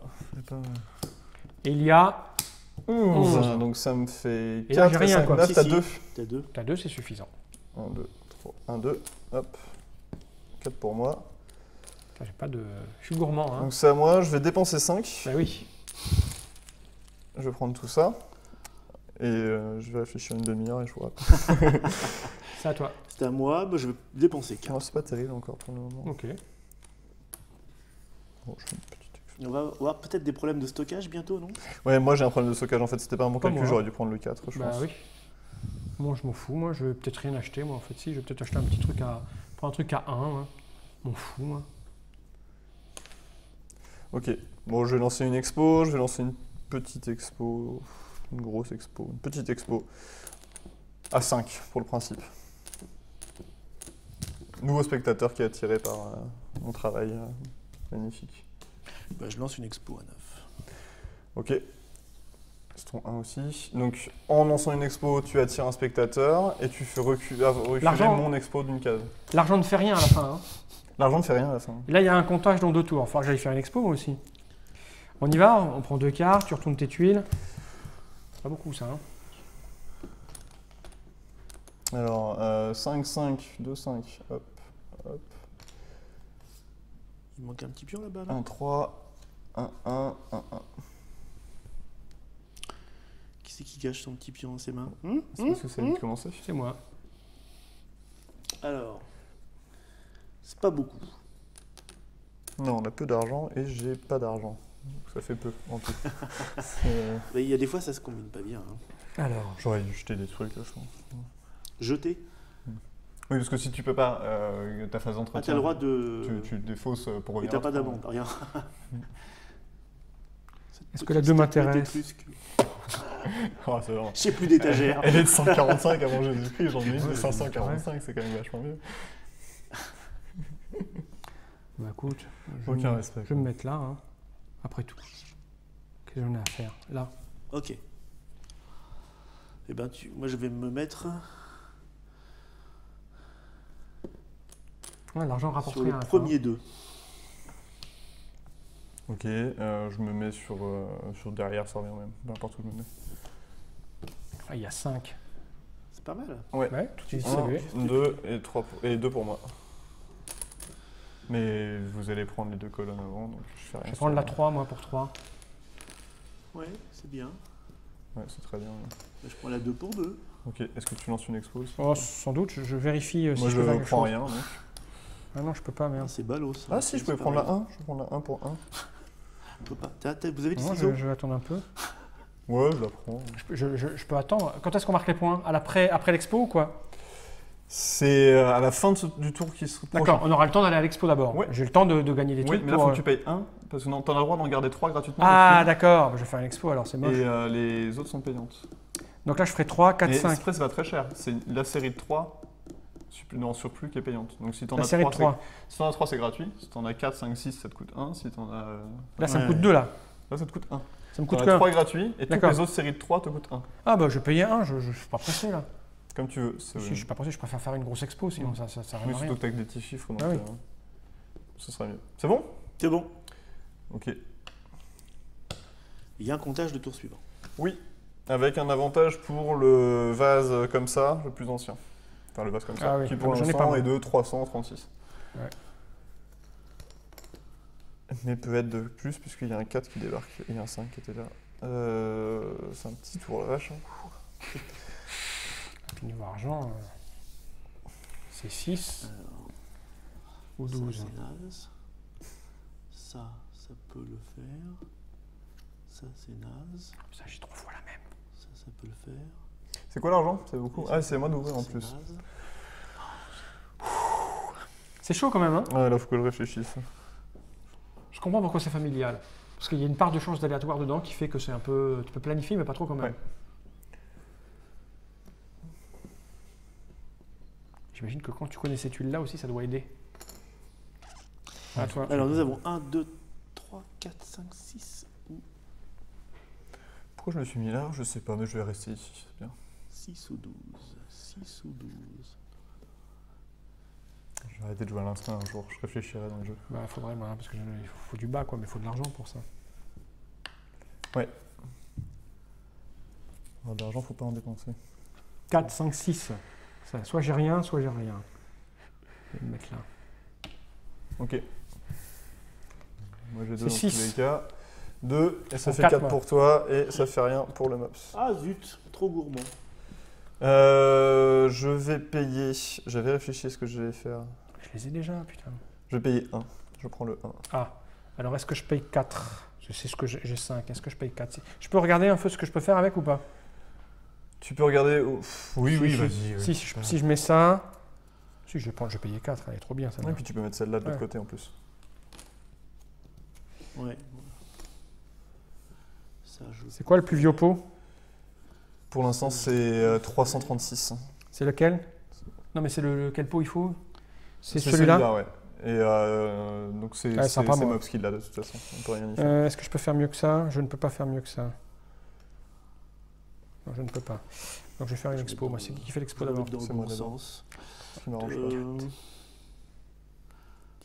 Et il y a... 11. 11. Donc ça me fait Et là, 4, j'ai rien, 5, quoi. 9, Si, t'as si. 2. T'as 2. T'as 2, c'est suffisant. 1, 2, 3, 1, 2, hop. 4 pour moi. Putain, j'ai pas de... Je suis gourmand, hein. Donc c'est à moi, je vais dépenser 5. Bah oui. Je vais prendre tout ça. Et je vais réfléchir une demi-heure et je vous rappelle. C'est à toi. C'est à moi. Bah, je vais dépenser 4. Moi, c'est pas terrible encore pour le moment. Ok. Bon, je fais une petite... On va avoir peut-être des problèmes de stockage bientôt, non? Ouais, moi j'ai un problème de stockage en fait, c'était pas un bon Pas calcul, moi. j'aurais dû prendre le 4, je Bah pense. oui. Moi, je m'en fous. Moi, je vais peut-être rien acheter. Moi, en fait, si. Je vais peut-être acheter un petit truc à... Prendre un truc à 1, moi. M'en fous, moi. Ok, bon, je vais lancer une expo, je vais lancer une petite expo, une grosse expo, une petite expo. À 5 pour le principe. Nouveau spectateur qui est attiré par mon travail magnifique. Bah, je lance une expo à 9. Ok. C'est ton 1 aussi. Donc, en lançant une expo, tu attires un spectateur et tu fais reculer mon expo d'une case. L'argent ne fait rien à la fin. Hein. L'argent ne fait rien à la fin. Et là, il y a un comptage dans 2 tours. Il faudra que j'aille faire une expo moi aussi. On y va, on prend 2 cartes, tu retournes tes tuiles. C'est pas beaucoup ça. Hein. Alors, 5, 5, 2, 5. Hop, hop. Il manque un petit pion là-bas. Là. 1, 3, 1, 1, 1, 1. Qui c'est qui cache son petit pion dans ses mains? C'est parce que c'est lui de commencer. C'est moi. Alors, c'est pas beaucoup. Non, on a peu d'argent et j'ai pas d'argent. Donc ça fait peu en tout. Il y a des fois, ça se combine pas bien. Hein. Alors, J'aurais dû jeter des trucs là, je pense. Jeter. Oui, parce que si tu peux pas, ta phase Ah, d'entretien, t'as le droit de. tu défausses pour Et revenir. t'as à pas trois. d'amende, rien. est-ce que la 2 m'intéresse? Oh, c'est vraiment... J'ai plus d'étagère. Elle est de 145 avant Jésus-Christ, j'en ai une de 545, c'est quand même vachement mieux. Bah écoute, Aucun respect. je vais me mettre là, hein. Après tout. Qu'est-ce que j'en ai à faire? Là. Ok. Eh ben, moi, je vais me mettre Ouais, l'argent rapporte sur rien. le à la premier 2. Ok, je me mets sur derrière, ça revient même, peu importe où je me mets. fin. Ah, il y a 5. C'est pas mal. Ouais, tout est distribué. 1, 2 et 2 pour moi. Mais vous allez prendre les 2 colonnes avant, donc je fais rien. Je vais prendre la 3, moi, pour 3. Ouais, c'est bien. Ouais, c'est très bien. Je prends la 2 pour 2. Ok, est-ce que tu lances une expo aussi? Oh, sans doute, je vérifie si Moi je peux faire je quelque prends chose. rien. Donc. Ah non, je peux pas, Ah, merde. c'est ballot ça. Ah si, je pouvais C'est prendre la pareil. 1, je peux prendre la 1 pour 1. On peut pas. Vous avez des Non, ciseaux? je vais attendre un peu. Ouais, je la prends. Je peux attendre. Quand est-ce qu'on marque les points? Après l'expo ou quoi? C'est à la fin du tour qui se D'accord, on aura le temps d'aller à l'expo d'abord. Ouais. J'ai le temps de gagner des Oui, trucs mais là, pour... faut que tu payes 1, parce que non, t'en as le droit d'en garder 3 gratuitement. Ah, d'accord, je vais faire une expo alors, c'est moche. Et les autres sont payantes. Donc là, je ferai 3, 4, Et 5. après, c'est pas très cher. C'est la série de 3 en surplus qui est payante. Donc si t'en La as série de 3, 3. si t'en as 3, c'est gratuit. Si t'en as 4, 5, 6, ça te coûte 1. Si t'en as... Là, ça me Ouais. coûte 2 là. Là, ça te coûte 1. Ça me T'en coûte as que 3 gratuits et toutes D'accord. les autres séries de 3 te coûtent 1. Ah bah je vais payer 1, je suis pas pressé là. Comme tu veux. Si je suis pas pressé, je préfère faire une grosse expo, sinon ça Oui, sert à rien. surtout que t'as que des petits chiffres, donc Ah oui. ce sera mieux. C'est bon? C'est bon. Ok. Il y a un comptage de tour suivant. Oui, avec un avantage pour le vase comme ça, le plus ancien. Enfin, le vase comme ça, Ah oui, qui pour j'en ai pas, l'instant moi. est de 336. Ouais. Mais peut être de plus, puisqu'il y a un 4 qui débarque, et il y a un 5 qui était là. C'est un petit tour, la vache. Hein. Puis niveau argent, c'est 6 ou 12. Ça, c'est naze. Ça peut le faire. Ça, c'est naze. Ça, j'ai 3 fois la même. Ça peut le faire. C'est quoi l'argent? C'est beaucoup? Et Ah, ça, c'est moi d'ouvrir en c'est plus. naze. C'est chaud quand même, hein. Ouais, là, faut que je réfléchisse. Je comprends pourquoi c'est familial. Parce qu'il y a une part de chance d'aléatoire dedans qui fait que c'est un peu... Tu peux planifier, mais pas trop quand même. Ouais. J'imagine que quand tu connais ces tuiles-là aussi, ça doit aider. À toi. Alors, nous avons 1, 2, 3, 4, 5, 6 ou Pourquoi je me suis mis là? Je sais pas, mais je vais rester ici, c'est bien. 6 ou 12. 6 ou 12. Je vais arrêter de jouer à l'instinct un jour, je réfléchirai dans le jeu. Bah, faudrait, moi, parce que il faut du bas, quoi, mais il faut de l'argent pour ça. Alors, de l'argent, faut pas en dépenser. 4, 5, 6. Ça, soit j'ai rien, soit j'ai rien. Je vais me mettre là. Ok. Moi j'ai 2 C'est dans tous 6. les cas. 2, et ça Pour fait 4, 4 moi. pour toi, et ça fait rien pour le MOPS. Ah zut, trop gourmand. Je vais payer. J'avais réfléchi à ce que je vais faire. Je les ai déjà, putain. Je vais payer 1. Je prends le 1. Ah, alors est-ce que je paye 4? Je sais ce que j'ai 5. Est-ce que je paye 4? Je peux regarder un peu ce que je peux faire avec ou pas? Tu peux regarder. Oui, Si, oui, si. vas-y. Si je mets ça... Si, je vais payer 4, elle est trop bien, ça. Et puis tu peux mettre celle-là de l'autre Ouais. côté en plus. Ouais. Ça, C'est quoi le plus vieux pot? Pour l'instant, c'est 336. C'est lequel? Non, mais c'est quel pot il faut? C'est C'est celui-là? ouais. Et donc c'est Ouais, sympa, moi. Mops qui l'a de toute façon. On peut rien y faire. Est-ce que je peux faire mieux que ça? Je ne peux pas faire mieux que ça. Non, je ne peux pas. Donc je vais faire une expo. Moi, c'est qui fait l'expo d'abord? Dans le C'est bon moi d'abord. sens. Ce qui m'arrange pas.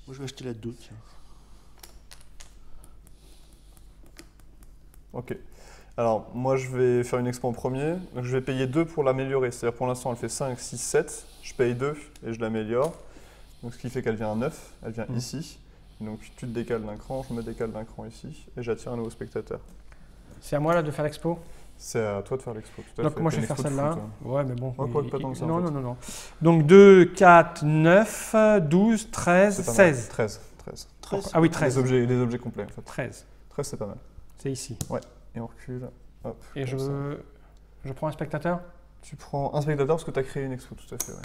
Moi, je vais acheter la 2, tiens. Ok. Alors, moi, je vais faire une expo en premier. Donc, je vais payer 2 pour l'améliorer. C'est-à-dire, pour l'instant, elle fait 5, 6, 7. Je paye 2 et je l'améliore. Donc, ce qui fait qu'elle vient à 9. Elle vient ici. Donc, tu te décales d'un cran, je me décale d'un cran ici. Et j'attire un nouveau spectateur. C'est à moi là de faire l'expo? C'est à toi de faire l'expo. Tout à Donc fait. moi je T'as vais une faire expo de celle-là. foot, hein. Ouais, mais bon. Ouais, quoi que pas tant que ça, en Non, fait. non, non, non. Donc 2, 4, 9, 12, 13, C'est pas mal. 16. 13. 13. Ah oui, Les 13. objets complets, en fait. 13. 13, c'est pas mal. C'est ici. Et on recule. Hop. Et comme ça. je prends un spectateur? Tu prends un spectateur parce que tu as créé une expo, tout à fait. Ouais.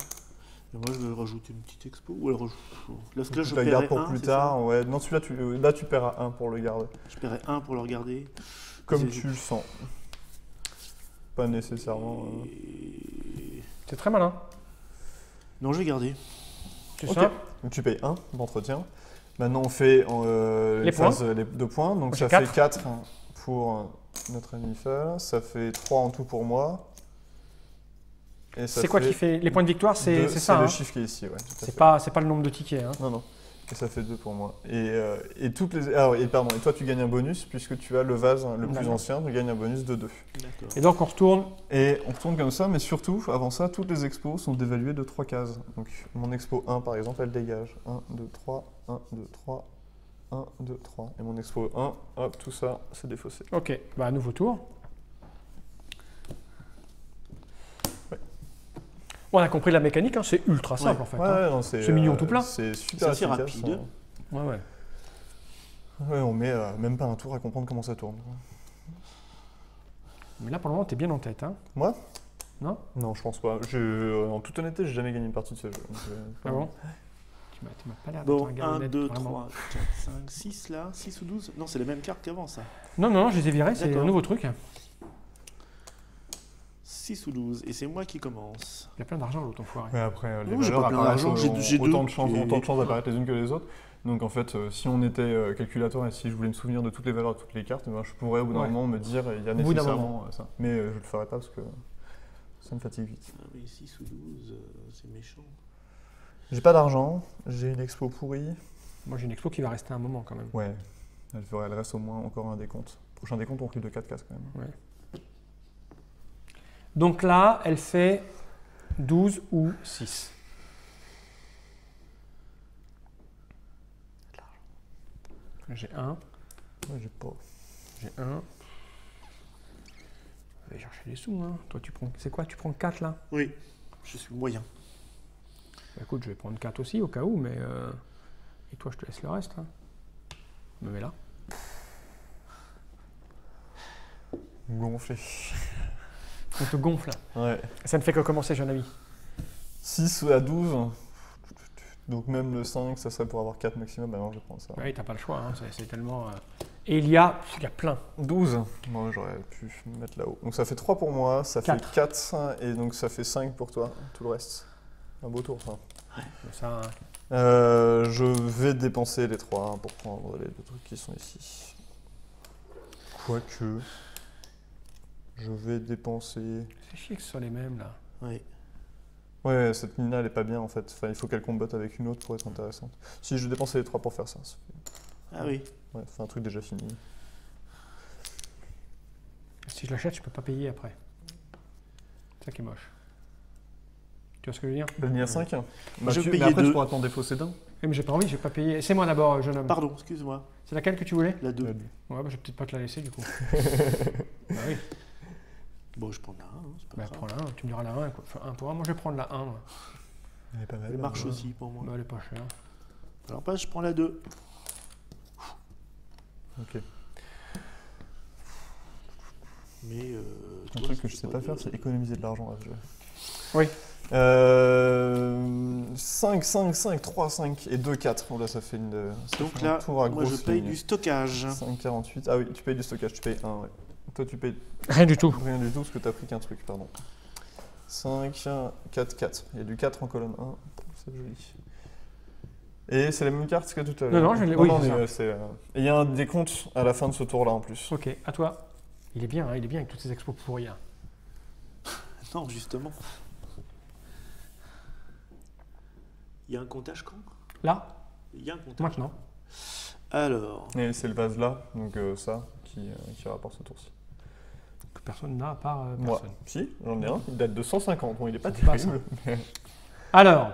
Et moi, je vais rajouter une petite expo. Ou alors, là, Tu là, je la gardes paierai pour 1, plus c'est tard. Ouais. Non, celui-là, là, tu paieras 1 pour le garder. ça Je paierai 1 pour le regarder. Comme C'est- tu le sens. Pas nécessairement. Et- C'est très malin. Non, je vais garder. C'est Ok. ça? Donc tu payes 1 d'entretien. Maintenant, on fait Les points. les 2 points. Donc Moi, ça j'ai fait 4 pour notre ami Fall. Ça fait 3 en tout pour moi. Et ça C'est quoi qui fait les points de victoire? C'est 2, ça. le Hein. chiffre qui est ici. Ouais, tout à C'est fait. pas le nombre de tickets. Hein. Non, non. Et ça fait 2 pour moi. Et toutes les. Ah, et pardon. Et toi, tu gagnes un bonus puisque tu as le vase le plus D'accord. ancien. Tu gagnes un bonus de 2. D'accord. Et donc on retourne. Et on retourne comme ça, mais surtout, avant ça, toutes les expos sont dévaluées de 3 cases. Donc mon expo 1, par exemple, elle dégage. 1, 2, 3, 1, 2, 3, 1, 2, 3. Et mon expo 1, hop, tout ça, c'est défaussé. Ok, bah nouveau tour. Ouais. On a compris la mécanique, hein. C'est ultra simple Ouais. en fait. Ouais, hein. ouais, non, C'est mignon tout plein. C'est C'est super assez efficace. rapide. Hein. Ouais, ouais. Ouais, on met même pas un tour à comprendre comment ça tourne. Mais là pour le moment t'es bien en tête. Hein. Moi Non? Non, je pense pas. En toute honnêteté, j'ai jamais gagné une partie de ce jeu. Donc, Ah bon? Tu m'as pas l'air d'être Bon, un gars 1, honnête, 2, vraiment. 3, 4, 5, 6 là. 6 ou 12? Non, c'est les mêmes cartes qu'avant ça. Non, non, non, je les ai virés, c'est un D'accord. nouveau truc. 6 ou 12. Et c'est moi qui commence. Il a plein d'argent l'autre enfoiré. Mais après, les Non, j'ai valeurs pas plein apparaissent, d'argent, j'ai autant deux. de chances, Et- autant de chances d'apparaître les unes que les autres. Donc en fait, si on était calculateur et si je voulais me souvenir de toutes les valeurs de toutes les cartes, ben, je pourrais au bout d'un Ouais. moment me dire il y a Au bout d'un nécessairement ça. Mais je le ferai pas parce que ça me fatigue vite. Ah oui, 6 ou 12, c'est méchant. J'ai pas d'argent, j'ai une expo pourrie. Moi j'ai une expo qui va rester un moment quand même. Ouais, elle reste au moins encore un décompte. Prochain décompte, on recule de 4 cases quand même. Donc là, elle fait 12 ou 6. J'ai 1, Ouais, j'ai pas. j'ai 1. Je vais chercher les sous. Hein. Toi, tu prends. C'est quoi? Tu prends 4 là? Oui, je suis moyen. Bah, écoute, je vais prendre 4 aussi au cas où, mais. Et toi, je te laisse le reste. Hein. Je me mets là. Gonflé. On te gonfle. Ouais. Ça ne fait que commencer, jeune ami. 6 à 12. Donc même le 5, ça serait pour avoir 4 maximum. Bah non, je vais prendre ça. Oui, t'as pas le choix. Hein. C'est tellement. Et il y a plein. 12. Moi, j'aurais pu me mettre là-haut. Donc ça fait 3 pour moi, ça fait 4, et donc ça fait 5 pour toi, tout le reste. Un beau tour, ça. Mais ça, hein. Je vais dépenser les 3 pour prendre les 2 trucs qui sont ici. Quoique, je vais dépenser... C'est chier que ce soit les mêmes là. Oui. Ouais, cette mine-là, elle est pas bien en fait. Enfin, il faut qu'elle combatte avec une autre pour être intéressante. Si je vais dépenser les 3 pour faire ça. Ah oui. Ouais, c'est un truc déjà fini. Si je l'achète, je peux pas payer après. C'est ça qui est moche. Tu vois ce que je veux dire? Devenir à 5 je vais mais payer après, 2. tu pourras t'en défausser d'un. Oui, mais j'ai pas envie, j'ai pas payé. C'est moi d'abord, jeune homme. Pardon, excuse-moi. C'est laquelle que tu voulais? La 2. Ouais, bah, je vais peut-être pas te la laisser du coup. Bah oui. Bon, je prends la 1, c'est pas Bah, grave. prends la 1, tu me diras la 1. Quoi. Enfin, 1 pour 1, moi je vais prendre la 1. Moi. Elle est pas mal. Elle marche aussi pour moi. Bah, elle est pas chère. Alors pas, je prends la 2. Ok. Mais Un truc que je sais pas faire, c'est économiser de l'argent à ce jeu. Oui. 5, 5, 5, 3, 5 et 2, 4. Oh là, ça fait une. Ça Donc fait là, un tour à moi je grosse paye ligne. du stockage. 5, 48. Ah oui, tu payes du stockage, tu payes 1, ouais. Toi, tu payes Rien du tout. rien du tout parce que t'as pris qu'un truc, pardon. 5, 4, 4. Il y a du 4 en colonne 1. C'est joli. Et c'est la même carte que tout à l'heure. Non, non, je l'ai- oui, c'est ça. Et il y a un décompte à la fin de ce tour-là en plus. Ok, à toi. Il est bien avec toutes ces expos pourries. Hein. Non, justement. Il y a un comptage quand? Là, Il y a un comptage. maintenant. Alors, Et c'est le vase là, donc ça, qui rapporte ce tour-ci. Que personne n'a à part Moi, personne. si, j'en ai un, il date de 150, bon il est pas C'est pas terrible. mais- Alors,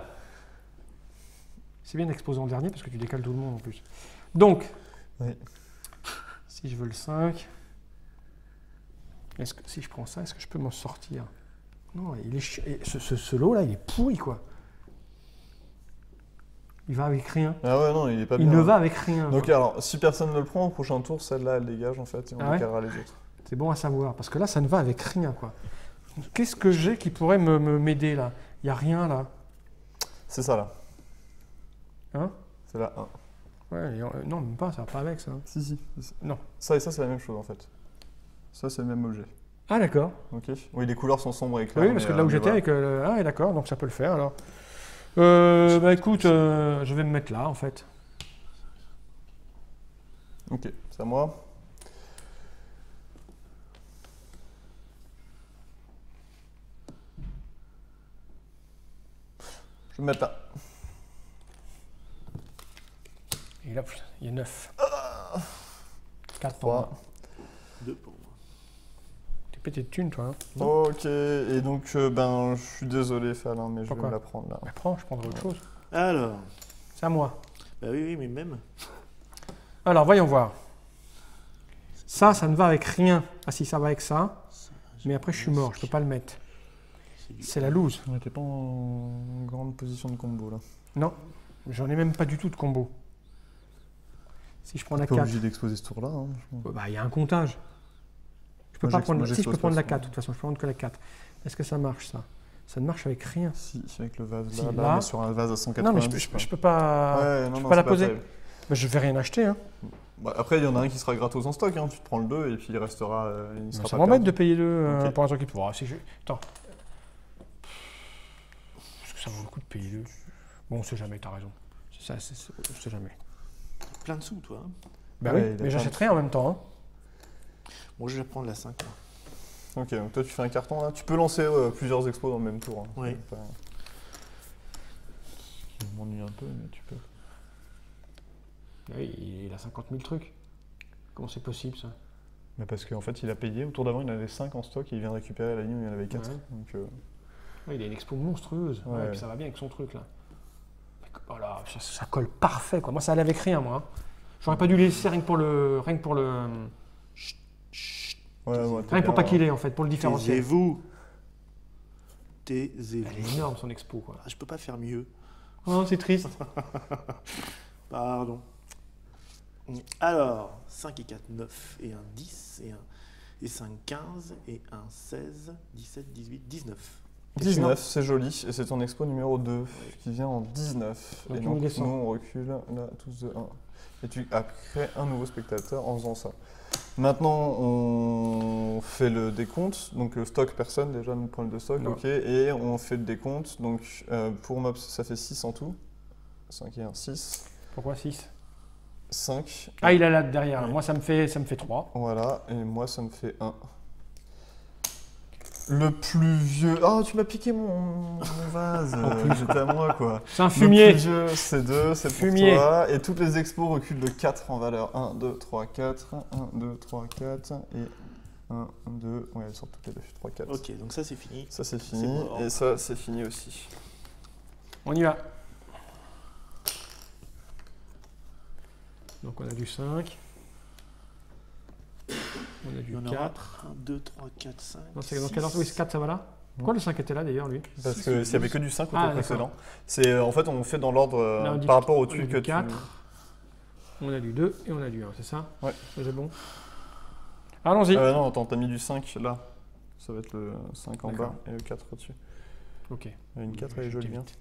c'est bien d'exposer en dernier parce que tu décales tout le monde en plus. Donc, Oui. si je veux le 5, si je prends ça, est-ce que je peux m'en sortir? Non, il est ce lot là, il est pourri quoi. Il va avec rien. Ah ouais, non, il est pas Il bien. ne va avec rien. Donc quoi. alors, si personne ne le prend, au prochain tour, celle-là, elle dégage en fait, et on Ah ouais décalera les autres. C'est bon à savoir parce que là, ça ne va avec rien quoi. Qu'est-ce que j'ai qui pourrait m'aider là? Il n'y a rien là. C'est ça là. Hein? C'est là 1. Ouais, non, même pas, ça va pas avec ça. Si. Non. Ça et ça, c'est la même chose en fait. Ça, c'est le même objet. Ah d'accord. Ok. Oui, les couleurs sont sombres et claires. Oui, parce que mais, là où mais j'étais voilà. avec... Ah, d'accord, donc ça peut le faire alors. Bah écoute, je vais me mettre là en fait. Ok, c'est à moi. Je vais me mettre là. Et là, il y a 9. 4 pour 3. moi. 2 pour moi. T'es pété de thunes toi. Hein. Ok, et donc, ben, je suis désolé, Fallin, mais je vais Pourquoi me la prendre là. Bah, prends, je prendrai autre chose. Alors, C'est à moi. bah oui, mais même. Alors, voyons voir. Ça ne va avec rien. Ah si, ça va avec ça. Mais après, je suis mort, je peux pas le mettre. C'est la loose. On n'était pas en grande position de combo là. Non, j'en ai même pas du tout de combo. Si je prends la Pas 4, obligé d'exposer ce tour-là. Hein. bah il y a un comptage. Je peux Moi, pas j'expose- prendre. moi, Si je peux j'expose prendre pas la ça. 4, de toute façon, je peux prendre que la 4. Est-ce que ça marche ça? Ça ne marche avec rien. Si, avec le vase Si, là, là. on est sur un vase à 190. Non, mais je peux pas. Ouais, je non, peux non, pas la c'est poser. terrible. Bah, je vais rien acheter. Hein. Bah, après, il y en a un qui sera gratos en stock. Hein. Tu te prends le 2 et puis il restera. Il sera Ça pas m'embête perdu. de payer deux Ok. pour un truc qui pourra. Si je... Attends. Est-ce que ça vaut le coup de payer deux? Bon, on sait jamais, t'as raison. C'est ça, on sait jamais. Plein de sous, toi. Hein. Bah Ouais, oui, il a mais plein j'achèterai de- en même temps. Hein. Bon, je vais prendre la 5. Ok, donc toi tu fais un carton là. Tu peux lancer plusieurs expos dans le même tour. Hein. Oui. C'est pas- Je m'ennuie un peu, mais tu peux. Oui, il a 50 000 trucs. Comment c'est possible ça? Mais parce qu'en fait, il a payé. Au tour d'avant, il en avait 5 en stock et il vient de récupérer à la ligne où il y en avait 4. Ouais. Donc, Ouais, il a une expo monstrueuse. Ouais, Ouais. et puis ça va bien avec son truc là. Voilà, ça colle parfait quoi. Moi ça allait avec rien moi. Hein. J'aurais pas dû laisser rien que pour le. Rien que pour pas qu'il ait en fait, pour le différentiel. Taisez-vous. Taisez-vous. Elle est énorme son expo quoi. Ah, je peux pas faire mieux. Oh, c'est triste. Pardon. Alors, 5 et 4, 9 et un 10 et 5, 15 et un 16, 17, 18, 19. 19, c'est joli. Et c'est ton expo numéro 2 qui vient en 19. Donc, et on donc, descend. nous, on recule là, tous de 1. Et tu as créé un nouveau spectateur en faisant ça. Maintenant, on fait le décompte. Donc, le stock, personne déjà, nous prend le stock. Non. Ok. Et on fait le décompte. Donc, pour Mops, ça fait 6 en tout. 5 et 1, 6. Pourquoi 6? 5. Ah, il a là derrière. Ouais. Moi ça me fait 3. Voilà. Et moi, ça me fait 1. Le plus vieux. Ah, tu m'as piqué mon vase. J'étais à moi, quoi. C'est un Le fumier. plus vieux, c'est 2, c'est pour Fumier. toi. Et toutes les expos reculent de 4 en valeur. 1, 2, 3, 4. 1, 2, 3, 4. Et 1, 2. Ouais, elles sortent toutes les deux. 3, 4. Ok, donc ça c'est fini. Ça, c'est fini. mort. Et ça, c'est fini aussi. On y va. Donc on a du 5. On a Il du y en aura 4. 1, 2, 3, 4, 5. Non, c'est dans quel ordre? Oui, 4 ça va là. Pourquoi le 5 était là d'ailleurs lui? Parce Six que ou s'il y avait 12. que du 5 au Ah, tour d'accord. précédent. C'est, en fait, on fait dans l'ordre Là, on dit par rapport au on a truc du que tu. 4. On a du 2 et on a du 1, c'est ça? Ouais. Ça, c'est bon. Allons-y. Non, attends, t'as mis du 5 là. Ça va être le 5 en D'accord. bas et le 4 au-dessus. Ok. Une 4, elle est Je jolie. t'évite.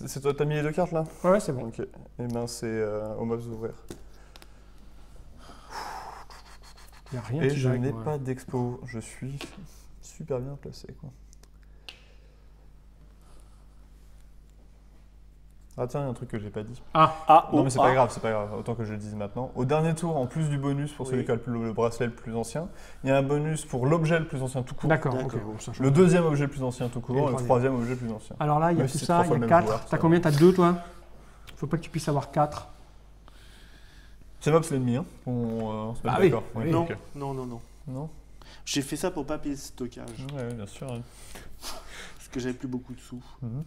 Hein. C'est toi, t'as mis les deux cartes là? Ouais, c'est bon. Ok. Et ben, c'est au Mops d'ouvrir. Il n'y a rien Et qui je vague, n'ai moi. pas d'expo. Je suis super bien placé, quoi. Ah tiens, il y a un truc que j'ai pas dit. Ah, Non mais c'est pas grave, c'est pas grave, autant que je le dise maintenant. Au dernier tour, en plus du bonus pour celui qui a le bracelet le plus ancien, il y a un bonus pour l'objet le plus ancien tout court. d'accord. D'accord. Ok, bon, ça change. Le deuxième objet le plus ancien tout Et court le et le troisième objet le plus ancien. Alors là, il y a Même tout si c'est ça, trois il fois y le a même 4. joueur, T'as ça combien? T'as 2 toi? Faut pas que tu puisses avoir 4. C'est Mops l'ennemi, hein. On se met Ah oui. d'accord. Oui. Non, ok. non, non, non. Non. J'ai fait ça pour pas payer le stockage. Ouais, bien sûr. Ouais. Parce que j'avais plus beaucoup de sous. Mhm.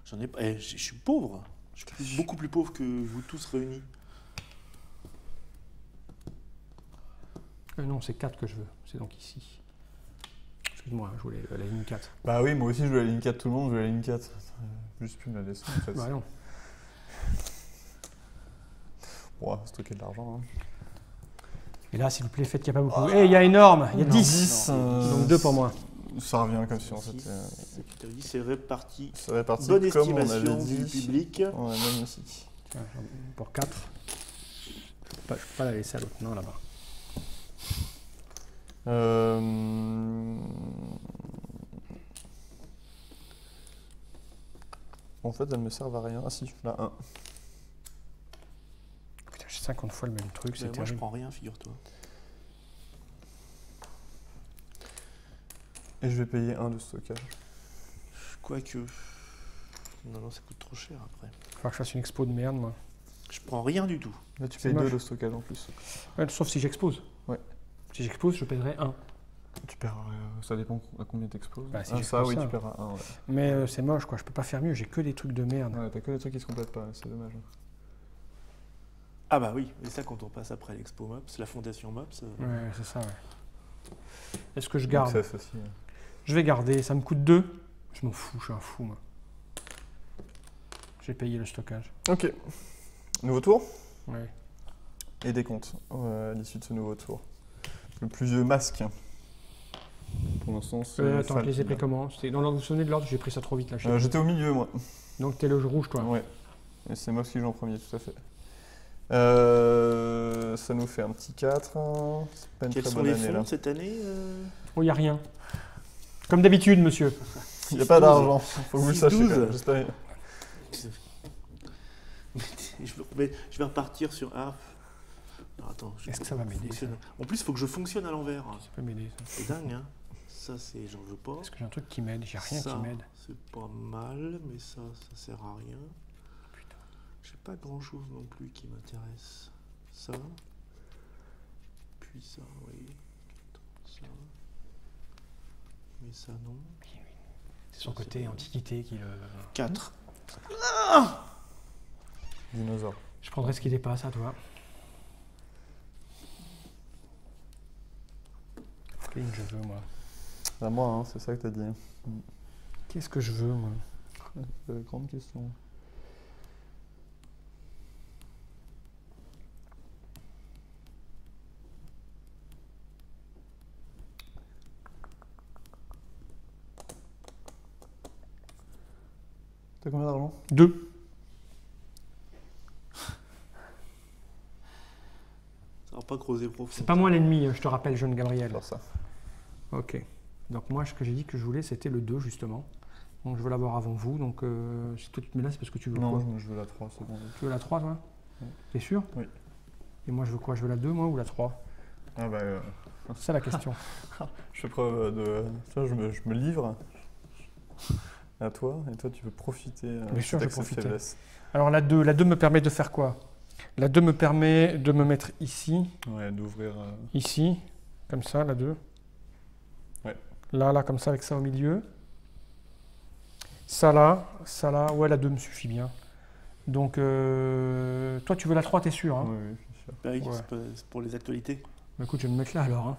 J'en ai pas. Je suis pauvre. Je suis beaucoup plus pauvre que vous tous réunis. Non, c'est 4 que je veux. C'est donc ici. Excuse-moi, je voulais la ligne 4. Bah oui, moi aussi je veux la ligne 4, tout le monde veut la ligne 4. Juste plus me la descendre en fait. Bah non. Ouais, stocker de l'argent. Hein. Et là, s'il vous plaît, faites qu'il n'y a pas beaucoup. Eh, il y a énorme. Il y a 10. 10. Donc 2 pour moi. Ça revient comme si en fait. C'est réparti. C'est réparti Bonne comme on avait estimation du dit. public. On a même ici. Tiens, pour 4. Je peux pas la laisser à l'autre. Non, là-bas. En fait, elles me servent à rien. Ah si, là, 1. Putain, j'ai 50 fois le même truc. C'est Moi, je terrible. prends rien, figure-toi. Et je vais payer 1 de stockage. Quoique. Non, non, ça coûte trop cher après. Il va falloir que je fasse une expo de merde, moi. Je prends rien du tout. Là, tu C'est payes 2 moche. de stockage en plus. Ouais, sauf si j'expose. Ouais. Si j'expose, je paierai 1. Tu paieras, ça dépend à combien t'exposes. Bah, si ah, ça, j'expose oui, ça. tu paieras 1. Ouais, Mais c'est moche, quoi. Je peux pas faire mieux. J'ai que des trucs de merde. ouais t'as que les trucs qui se complètent pas, c'est dommage. Ah bah oui, et ça quand on passe après l'expo MOPS, la fondation MOPS. Ouais, c'est ça, ouais. Est-ce que je Donc, garde? ça aussi. Je vais garder. Ça me coûte 2. Je m'en fous, je suis un fou, moi. J'ai payé le stockage. Ok. Nouveau tour Ouais. et des comptes à l'issue de ce nouveau tour. Le plus vieux masque. Pour l'instant, c'est. Attends, je les ai pris comment? C'était dans l'ordre, vous vous souvenez de l'ordre? J'ai pris ça trop vite là. J'étais au milieu, moi. Donc t'es le rouge, toi. Ouais. Et c'est moi qui joue en premier, tout à fait. Ça nous fait un petit 4. Hein. C'est pas une Quels très sont bonne les année là. fonds cette année Oh, y a rien. Comme d'habitude, monsieur. Il n'y a pas d'argent, faut que vous le 6, sachiez. 12. quand même, j'espère. Je vais repartir sur. Ah. Alors, attends. Est-ce que ça va m'aider, ça? En plus, il faut que je fonctionne à l'envers. Ça peut m'aider, ça. C'est dingue, hein. Ça, c'est. J'en veux pas. Est-ce que j'ai un truc qui m'aide? J'ai rien Ça, qui m'aide. c'est pas mal, mais ça sert à rien. Putain. J'ai pas grand chose non plus qui m'intéresse. Ça. Puis ça, oui. Ça. Mais ça, non. C'est son côté antiquité qui le. 4. Dinosaure. Je prendrai ce qui dépasse à toi. Quelle ligne je veux, moi? C'est à moi, hein, c'est ça que t'as dit. Qu'est-ce que je veux, moi? Grande question. T'as combien d'argent? 2. Ça va pas creuser profond. C'est pas moi l'ennemi, je te rappelle, jeune Gabriel. Alors ça. Ok. Donc moi, ce que j'ai dit que je voulais, c'était le 2, justement. Donc je veux l'avoir avant vous. Donc si toi tu te mets là, c'est parce que tu veux Non, quoi? je veux la 3, c'est bon. Tu veux la 3, toi? Oui. T'es sûr? Oui. Et moi, je veux quoi? Je veux la 2, moi, ou la 3? Ah bah, C'est ça la question. je fais preuve de... Tu vois, je me livre à toi, et toi tu veux profiter Bien sûr, je vais de cette profiter. faiblesse. Alors la 2 me permet de faire quoi? La 2 me permet de me mettre ici, Ouais, d'ouvrir... ici, comme ça, la 2. Ouais. Là, comme ça, avec ça au milieu. Ça là, ouais, la 2 me suffit bien. Donc, toi, tu veux la 3, t'es sûr, hein? Oui, oui, je suis sûr. Bah oui, Ouais. c'est pour les actualités. Bah, écoute, je vais me mettre là, alors. Hein.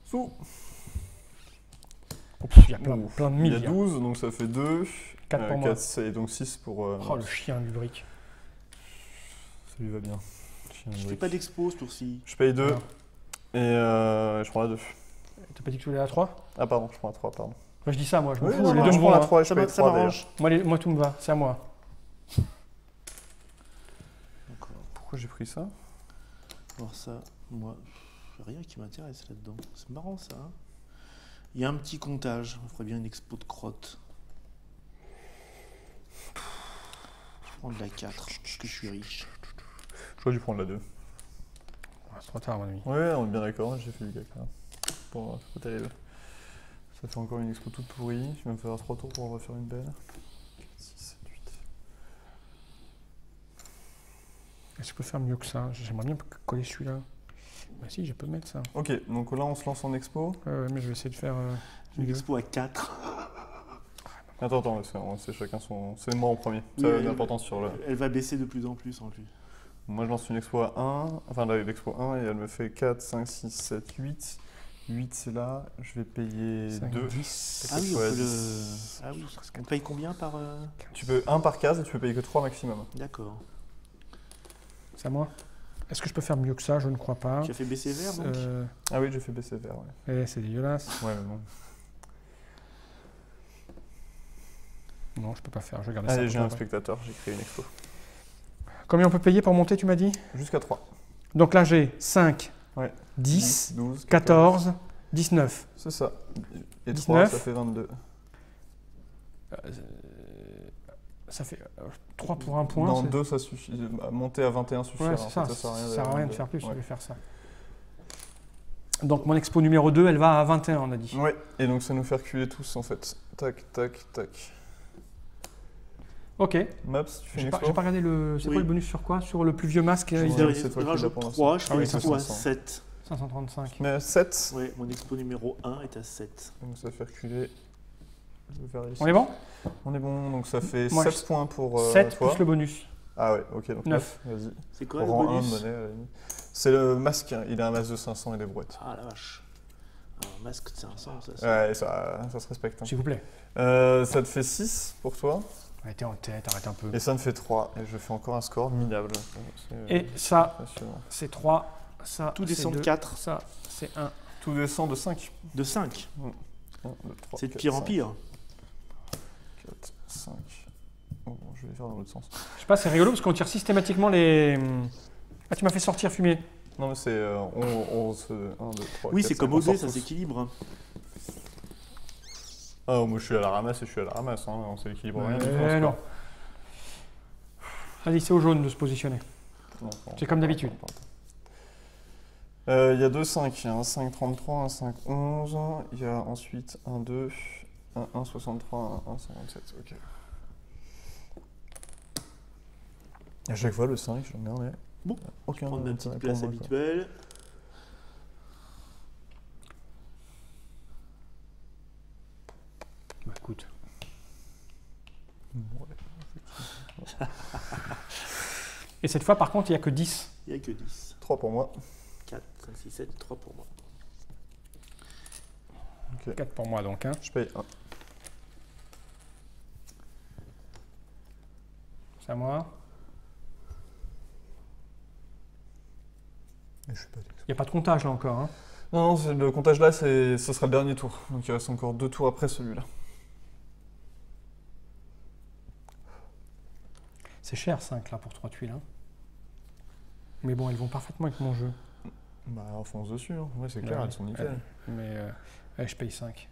Sous. Oh, il y a plein de Il y milles. a 12, donc ça fait 2. 4 pour moi. 4, et donc 6 pour... Oh, le chien du brick. Ça lui va bien. Chien Je fais brique. pas d'expo ce tour-ci. Je paye 2, Alors. et je prends la 2. T'as pas dit que tu voulais la 3? Ah pardon, je prends la 3, pardon. Moi, je dis ça, moi. Je m'en Oui, fous, non, les non, deux je me prends vont. la Hein. 3 et je Ça paye ça 3 d'ailleurs. m'arrange. Moi, tout me va. C'est à moi. D'accord. Pourquoi j'ai pris ça? Alors ça, moi, rien qui m'intéresse là-dedans. C'est marrant ça. Hein. Il y a un petit comptage. On ferait bien une expo de crotte. prendre la 4, parce que je suis riche. J'aurais dû prendre la 2. C'est trop tard, à mon avis. Ouais, on est bien d'accord, j'ai fait du caca. Bon, c'est pas terrible. Ça fait encore une expo toute pourrie. Je vais me faire 3 tours pour en refaire une belle. 6, 7, 8. Est-ce que je peux faire mieux que ça? J'aimerais bien coller celui-là. Bah si, je peux mettre ça. Ok, donc là on se lance en expo. Ouais, mais je vais essayer de faire... Une expo à 4. Attends, c'est chacun son... C'est moi en premier. Ça Oui, a une importance sur le... Elle va baisser de plus en plus en plus. Moi je lance une expo à 1. Enfin là, l'expo 1 et elle me fait 4, 5, 6, 7, 8. 8 c'est là. Je vais payer 5, 2. 10. Ah oui, on Ouais, peut le... 10. Ah oui, on paye combien par... Tu peux 1 par case et tu peux payer que 3 maximum. D'accord. C'est à moi? Est-ce que je peux faire mieux que ça? Je ne crois pas. Tu as fait baisser vert donc Ah oui, j'ai fait baisser vert, ouais. Eh, c'est dégueulasse. Ouais, mais bon. Non, je peux pas faire. Je vais garder ça. Allez, pour j'ai toi un après. spectateur, j'ai créé une expo. Combien on peut payer pour monter, tu m'as dit? Jusqu'à 3. Donc là, j'ai 5, Ouais. 10, 12, 14, 19. C'est ça. Et 3, 19. ça fait 22. Ça fait 3 pour un point. Dans c'est- 2, ça suffit. Monter à 21 suffira. Ouais, c'est ça. En fait, Ça sert à rien de faire plus, Ouais. je vais faire ça. Donc mon expo numéro 2, elle va à 21, on a dit. Ouais, et donc ça nous fait reculer tous en fait. Tac, tac, tac. Ok. Maps, tu fais une J'ai expo pas regardé le. C'est Oui. quoi le bonus sur quoi? Sur le plus vieux masque Ouais, il c'est toi qui l'as rajoute pour l'instant. 3, je fais Ah oui, une expo à 500. 7. 535. Mais 7, Ouais, mon expo numéro 1 est à 7. donc ça fait reculer vers ici. On est bon? On est bon, donc ça fait Moi, 7 points pour 7 toi. plus le bonus. Ah ouais, ok, donc 9. 9, vas-y. C'est quoi le Rang 1 de bonus? monnaie à la limite. C'est le masque, hein. Il a un masque de 500 et des brouettes. Ah la vache. Un masque de 500, ça c'est... Ouais, ça se respecte. Hein. S'il vous plaît. Ça te fait 6 pour toi, Arrêtez en tête, arrête un peu. et ça me fait 3, et je fais encore un score minable. C'est Et ça, impressionnant. c'est 3. Ça, Tout descend de c'est 4. 2. Ça, c'est 1. Tout descend de 5. De 5. 1, 2, 3, C'est de pire en pire. 4, 5. Bon, je vais faire dans l'autre sens. Je sais pas, c'est rigolo parce qu'on tire systématiquement les. Ah, tu m'as fait sortir fumier. Non, mais c'est 11, 1, 2, 3. Oui, 4, c'est 5, comme on OD, sort ça tous. s'équilibre. hein. Ah, moi je suis à la ramasse et je suis à la ramasse. Hein. On s'équilibre rien du tout. Non. Allez, c'est au jaune de se positionner. C'est comme d'habitude. Il y a 2 5. Il y a un 5 33, un 5 11. Il y a ensuite un 2, un 1 63, un 1 57. Ok. À chaque fois, le 5, j'en ai. Bon, aucun. Prendre ma intérêt petite pour place moi, quoi. habituelle. Bah écoute. Ouais. Et cette fois, par contre, il n'y a que 10. Il n'y a que 10. 3 pour moi. 4, 5, 6, 7, 3 pour moi. 4 pour moi donc. Hein. Je paye 1. C'est à moi. Et je suis pas Il n'y a pas de comptage là encore. Hein. Non, le comptage là, ce sera le dernier tour. Donc il reste encore 2 tours après celui-là. C'est cher 5 là pour 3 tuiles. Hein. Mais bon, elles vont parfaitement avec mon jeu. Bah, on fonce dessus. Hein. Ouais, c'est clair, Ouais. elles sont nickel. Mais allez, je paye 5.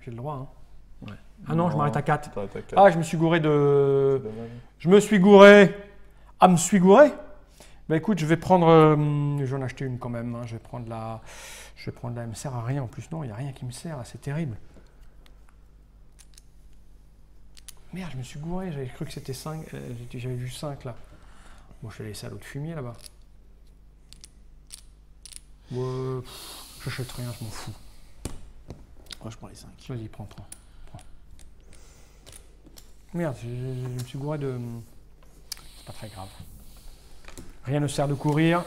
J'ai le droit. Hein. Ouais. Ah non, je m'arrête à 4. T'arrêtes à 4. Ah, je me suis gouré de. C'est dommage. Je me suis gouré. Ah, me suis gouré. Bah écoute, je vais prendre. Je vais en acheter une quand même. Hein. Je vais prendre la. Elle me sert à rien en plus. Non, il n'y a rien qui me sert là. C'est terrible. Merde, je me suis gouré. J'avais cru que c'était 5. J'avais vu 5 là. Bon, je vais laisser à l'autre fumier là-bas. Ouais, j'achète rien, je m'en fous. Moi, je prends les 5. Vas-y, prends. Merde, je me suis gouré de. C'est pas très grave. Rien ne sert de courir.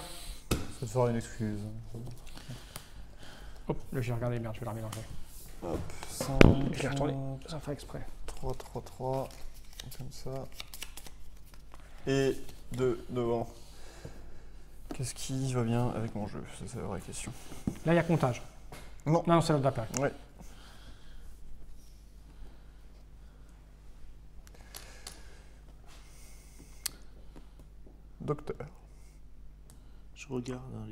Ça te fera une excuse. Hop, là j'ai regardé, merde, je vais la mélanger. Hop, 5, Je l'ai retourné, sans faire exprès. 3, 3, 3, comme ça. Et 2 devant. Qu'est-ce qui va bien avec mon jeu? C'est la vraie question. Là, il y a comptage. Non. Non, c'est l'autre d'après. Ouais. Docteur. Je regarde hein,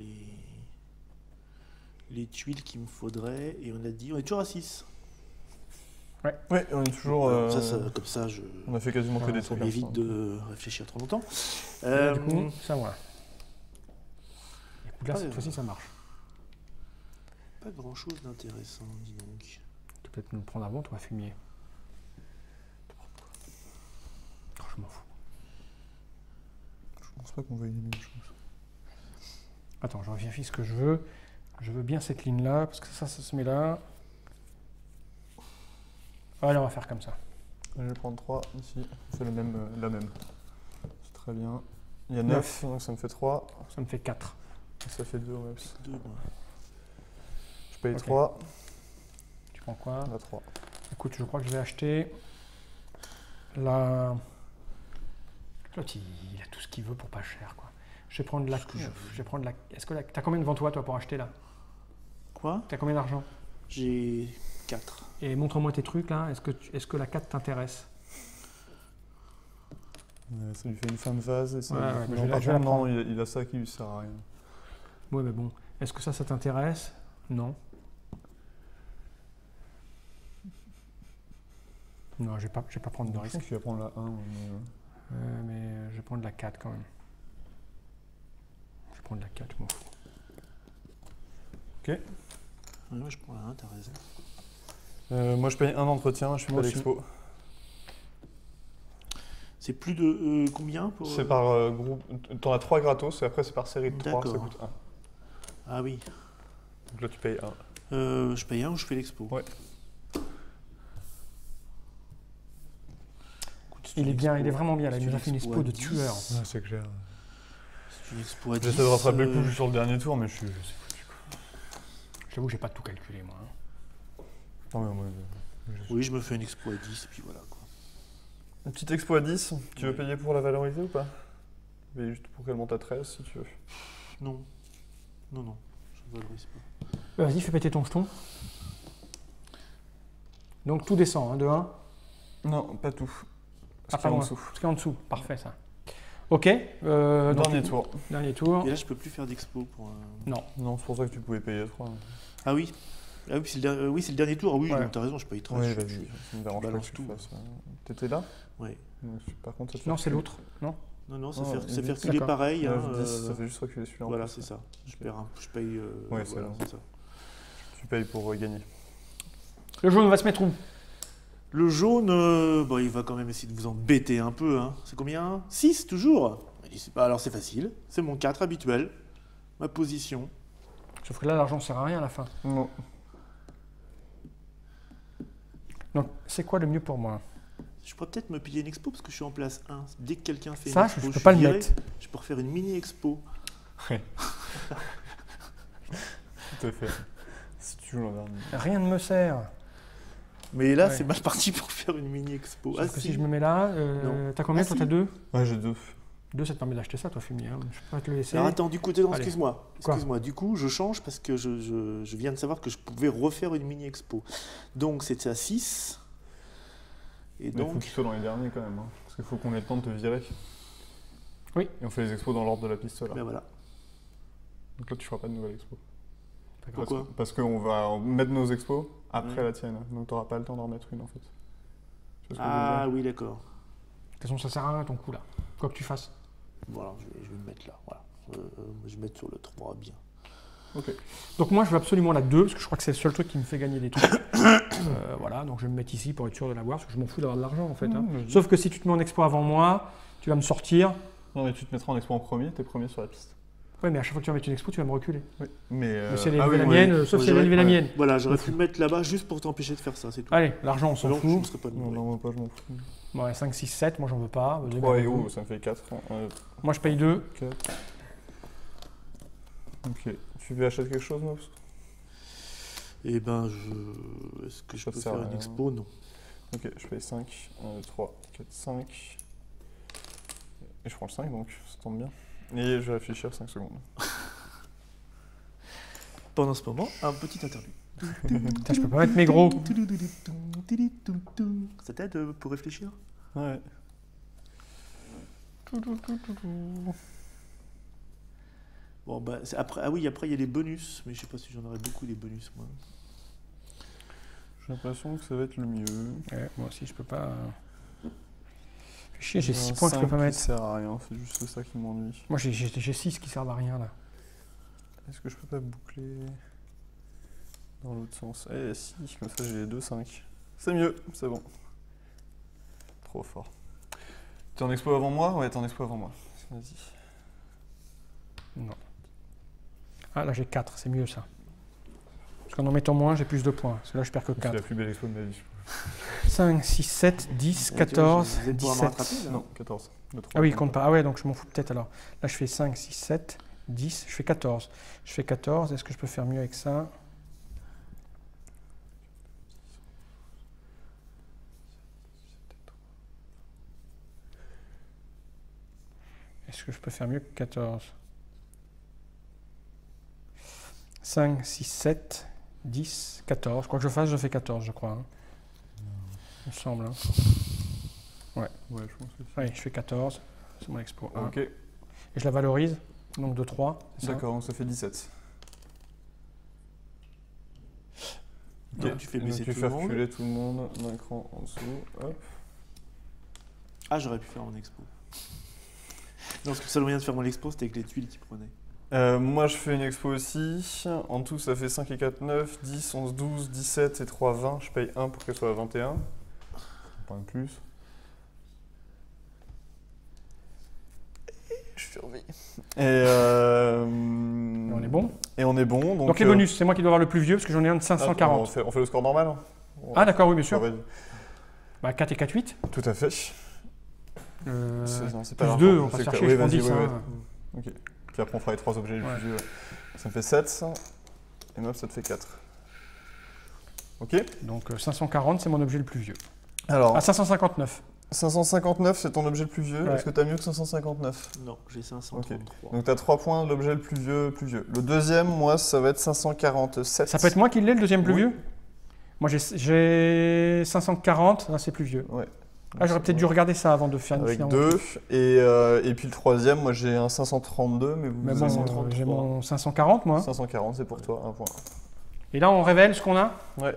les tuiles qu'il me faudrait et on a dit, on est toujours à 6. Ouais, on est toujours. Comme ça, On a fait quasiment que des ça trucs. m'évite de réfléchir trop longtemps. Du coup, ça voilà. Écoute, là, cette fois-ci, ça marche. Pas grand-chose d'intéressant, dis donc. Tu peux peut-être nous le prendre avant, toi, fumier. Oh, je m'en fous. Je pense pas qu'on va gagner des choses. Attends, je vérifie ce que je veux. Je veux bien cette ligne-là, parce que ça se met là. Allez, on va faire comme ça. Je vais prendre 3 ici. C'est la même. C'est très bien. Il y a 9, donc ça me fait 3. Ça me fait 4. Et ça fait 2 au max. 2, moi. Je paye Ok. 3. Tu prends quoi? On a 3. Écoute, je crois que je vais acheter la... L'autre, il a tout ce qu'il veut pour pas cher, quoi. Je vais prendre la... Je vais prendre la... Est-ce que t'as combien devant toi, pour acheter, là? Quoi? T'as combien d'argent? J'ai 4. Et montre-moi tes trucs, là. Est-ce que la 4 t'intéresse? Ça lui fait une fin de vase. Et ça... Ouais, mais je vais par la contre, non, prendre. il a ça qui lui sert à rien. Ouais, mais bon. Est-ce que ça t'intéresse? Non. Non, je vais pas prendre de Je risque. pense qu'il va prendre la 1. Mais je vais prendre la 4 quand même. Je vais prendre la 4, je m'en fous. Ok. Ouais, je prends la 1, t'as raison. Moi, je paye un entretien, je fais Moi pas aussi. l'expo. C'est plus de combien pour... C'est par groupe. T'en as 3 gratos et après, c'est par série de 3, ça D'accord. coûte 1. Ah oui. Donc là, tu payes 1. Je paye 1 ou je fais l'expo? Ouais. Écoute, c'est Il une est bien, expo. il est vraiment bien là. Il C'est nous a fait une expo à de 10. tueur. c'est clair. C'est une expo à 10. J'essaie de rattraper le coup juste sur le dernier tour, mais je suis. J'avoue, j'ai pas tout calculé moi. Non, mais moi, Oui, je me fais une expo à 10 et puis voilà quoi. Une petite expo à 10, tu veux payer pour la valoriser ou pas? Mais juste pour qu'elle monte à 13 si tu veux. Non. Non, je ne valorise pas. Vas-y, fais péter ton jeton. Donc tout descend, hein, de 1. Non, pas tout. Ah, pas en loin. dessous. Parce qu'il est en dessous. Parfait ça. Ok. Dernier tour. Dernier tour. Et là, je peux plus faire d'expo pour. Non. Non, c'est pour ça que tu pouvais payer 3. Ah oui. Ah oui, c'est le dernier tour. Ah oui, Ouais. non, t'as raison, je paye 13. Oui, je- vas-y. je- Ça me dérange pas balance que tu tout. fasses. T'étais là? Ouais. Par contre, ça te Non, fait c'est reculer. l'autre. Non. Non, ça Oh, fait dix. reculer D'accord. pareil. 9, hein, 10, ça fait juste reculer celui-là. en Voilà, plus. c'est ça. Je paye. Ouais, c'est voilà, bon. c'est ça. Tu payes pour gagner. Le jaune va se mettre où? Le jaune, bon, il va quand même essayer de vous embêter un peu. Hein. C'est combien? 6 toujours. Il dit, alors c'est facile. C'est mon 4 habituel. Ma position. Sauf que là, l'argent sert à rien à la fin. Non. Donc, c'est quoi le mieux pour moi? Je pourrais peut-être me payer une expo parce que je suis en place 1. Dès que quelqu'un fait Ça, une expo, je peux suis pas le viré. mettre. Je peux refaire une mini expo. Tout à fait. Si tu joues l'an dernier. Rien ne me sert. Mais là, Ouais. c'est mal parti pour faire une mini expo. Sauf que si je me mets là, Non. t'as combien? Ah, toi, si. t'as 2? Ouais, j'ai 2. 2, ça te permet d'acheter ça, toi, fumier. Hein. Je peux pas te le laisser. Alors attends, du coup, non, Allez. excuse-moi. Quoi? Excuse-moi. Du coup, je change parce que je viens de savoir que je pouvais refaire une mini expo. Donc, c'est à 6. Et Mais il faut que donc, tu sois dans les derniers quand même. Hein, parce qu'il faut qu'on ait le temps de te virer. Oui. Et on fait les expos dans l'ordre de la piste là. ben voilà. Donc là, tu feras pas de nouvelle expo. Pas grave. Pourquoi? Parce qu'on va mettre nos expos après Ouais. la tienne. Donc tu n'auras pas le temps d'en remettre une en fait. Tu vois ce que je veux Ah dire? oui, d'accord. De toute façon, ça sert à rien ton coup là. Quoi que tu fasses. Voilà, je vais me mettre là. Voilà. Je vais mettre sur le 3 bien. Ok. Donc moi, je veux absolument la 2 parce que je crois que c'est le seul truc qui me fait gagner des trucs. Voilà, donc je vais me mettre ici pour être sûr de l'avoir parce que je m'en fous d'avoir de l'argent en fait. Hein. Vas-y. Sauf que si tu te mets en expo avant moi, tu vas me sortir. Non, mais tu te mettras en expo en premier, t'es premier sur la piste. Ouais, mais à chaque fois que tu vas mettre une expo, tu vas me reculer. Oui. Mais Mais si elle est ah élevée oui, la oui. mienne, sauf Ouais, si elle est élevée la ouais. mienne. Voilà, j'aurais Je pu le mettre là-bas juste pour t'empêcher de faire ça, c'est tout. Allez, l'argent, on s'en Sinon, je ne fout. serais pas Non, venu. non, moi pas, je m'en fous. Bon, ouais, 5, 6, 7, moi j'en veux pas. 3 et haut, ça me fait 4. Moi je paye 2. 4. Ok. Tu veux acheter quelque chose, Mobs? Eh ben, est-ce que je Ça te peux sert faire à une rien. expo? Non. Ok, je paye 5. 1, 2, 3, 4, 5. Et je prends le 5 donc, ça tombe bien. Et je vais réfléchir 5 secondes. Pendant ce moment, un petit interlude. Putain, je peux pas mettre mes gros. Ça t'aide pour réfléchir? Ouais. Bon, bah, après, ah oui, après il y a les bonus, mais je sais pas si j'en aurais beaucoup des bonus, moi. J'ai l'impression que ça va être le mieux. Ouais, moi aussi, je peux pas. Fais chier, j'ai 6 points que je peux pas mettre. Ça sert à rien, c'est juste ça qui m'ennuie. Moi, j'ai 6 qui servent à rien là. Est-ce que je peux pas boucler dans l'autre sens? Eh si, comme ça j'ai les 2-5. C'est mieux, c'est bon. Trop fort. T'es en expo avant moi? Ouais, t'es en expo avant moi. Vas-y. Non. Ah, là, j'ai 4, c'est mieux ça. Parce qu'en mettant moins, j'ai plus de points. Parce que là, je perds que C'est 4. la plus belle expo de ma vie. 5, 6, 7, 10, 14, Vous êtes pour me rattraper, 17. là. Non, 14. Le 3, Ah oui, il compte pas. Ah ouais, donc je m'en fous peut-être alors. Là, je fais 5, 6, 7, 10, je fais 14. Je fais 14, est-ce que je peux faire mieux avec ça? Est-ce que je peux faire mieux que 14? 5, 6, 7, 10, 14. Quoi que je fasse, je fais 14, je crois. Hein. Il me semble. Hein. Ouais, je pense que c'est. Oui, je fais 14. C'est mon expo 1. Ok, Et je la valorise, donc de 3. c'est ça? d'accord, donc ça fait 17. Ok, Donc, tu fais baisser tout le faire monde. reculer tout le monde d'un cran en dessous. Hop. Ah, j'aurais pu faire mon expo. Non, parce que le seul moyen de faire mon expo, c'était avec les tuiles qui prenaient. Moi je fais une expo aussi. En tout ça fait 5 et 4, 9, 10, 11, 12, 17 et 3, 20. Je paye 1 pour qu'elle soit à 21. Pas un plus. Je surveille. Et On est bon. Et on est bon. Donc les bonus, c'est moi qui dois avoir le plus vieux parce que j'en ai un de 540. On fait le score normal. Ah d'accord, oui, bien sûr. Ouais, Bah 4 et 4, 8. tout à fait. Non, C'est plus pas 2, grave. on va C'est chercher, que- je oui, prends vas-y, 10. ouais, hein. ouais. Ok. Puis après on fera les 3 objets les Ouais. plus vieux. Ça me fait 7. Et moi ça te fait 4. Ok. Donc 540, c'est mon objet le plus vieux. Alors, Ah, 559. 559 c'est ton objet le plus vieux. Ouais. Est-ce que t'as mieux que 559? Non, j'ai 533. Donc t'as 3 points de l'objet le plus vieux, plus vieux. Le deuxième, moi, ça va être 547. Ça peut être moi qui l'ai, le deuxième plus Oui. vieux? Moi j'ai 540, là c'est plus vieux. Ouais. Ah, j'aurais peut-être dû regarder ça avant de faire une Avec finale. 2. Et puis le troisième, moi j'ai un 532, mais vous Mais avez bon, 533. j'ai mon 540 moi. 540, c'est pour toi, un point. Et là on révèle ce qu'on a. Ouais.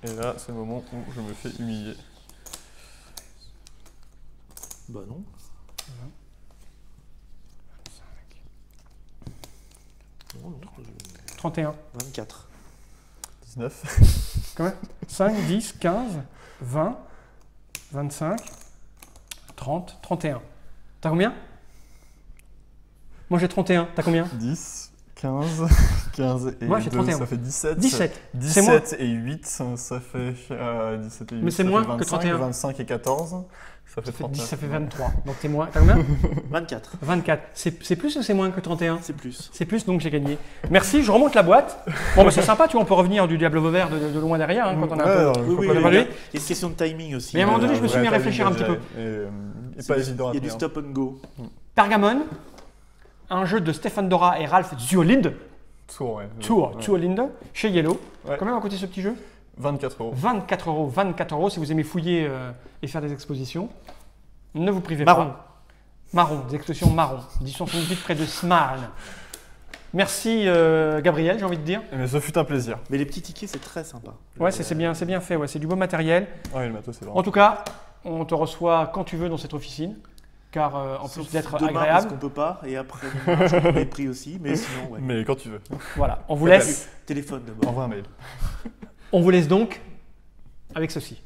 Et là, c'est le moment où je me fais humilier. Bah non. 31. 24. 19. Combien? 5, 10, 15, 20, 25, 30, 31. T'as combien? Moi j'ai 31. T'as combien? 10, 15, 15 et Moi, j'ai 2, 31. ça fait 17. 17. C'est moi. 17 et 8, ça fait 17 et 8. Mais c'est ça moins fait que 25, 31. 25 et 14, ça fait Ça fait 10, 39. ça fait 23. Donc t'es moins. T'as combien? 24. 24. C'est plus ou c'est moins que 31? C'est plus. C'est plus, donc j'ai gagné. Merci, je remonte la boîte. Bon, bah, c'est sympa, tu vois, on peut revenir du Diable Vauvert de loin derrière hein, quand on a un peu. Oui, oui, on a il y pas a lu. une question de timing aussi. Mais à un moment donné, je me suis mis à Vrai réfléchir un petit timing, peu. Et pas évident à Il y a du tenir. stop and go. Pergamon, un jeu de Stéphane Dora et Ralph Zuolind, Tour, ouais. Tour, Ouais. Zuolind, chez Yellow. Ouais. Combien va coûter ce petit jeu? 24 euros. 24 euros, 24 euros si vous aimez fouiller et faire des expositions. Ne vous privez Marron. pas. Marron, des expositions marron. Édition vite près de Smarne. Merci Gabriel, j'ai envie de dire. Mais ce fut un plaisir. Mais les petits tickets, c'est très sympa. Ouais, c'est bien fait, ouais, c'est du beau matériel. Ouais, le matos, c'est En vraiment. tout cas, on te reçoit quand tu veux dans cette officine, car en plus Sauf d'être demain, parce agréable, qu'on peut pas, et après, je les prix aussi, mais sinon, ouais. Mais quand tu veux. voilà, on vous laisse, Téléphone d'abord. Envoie un mail. on vous laisse donc avec ceci.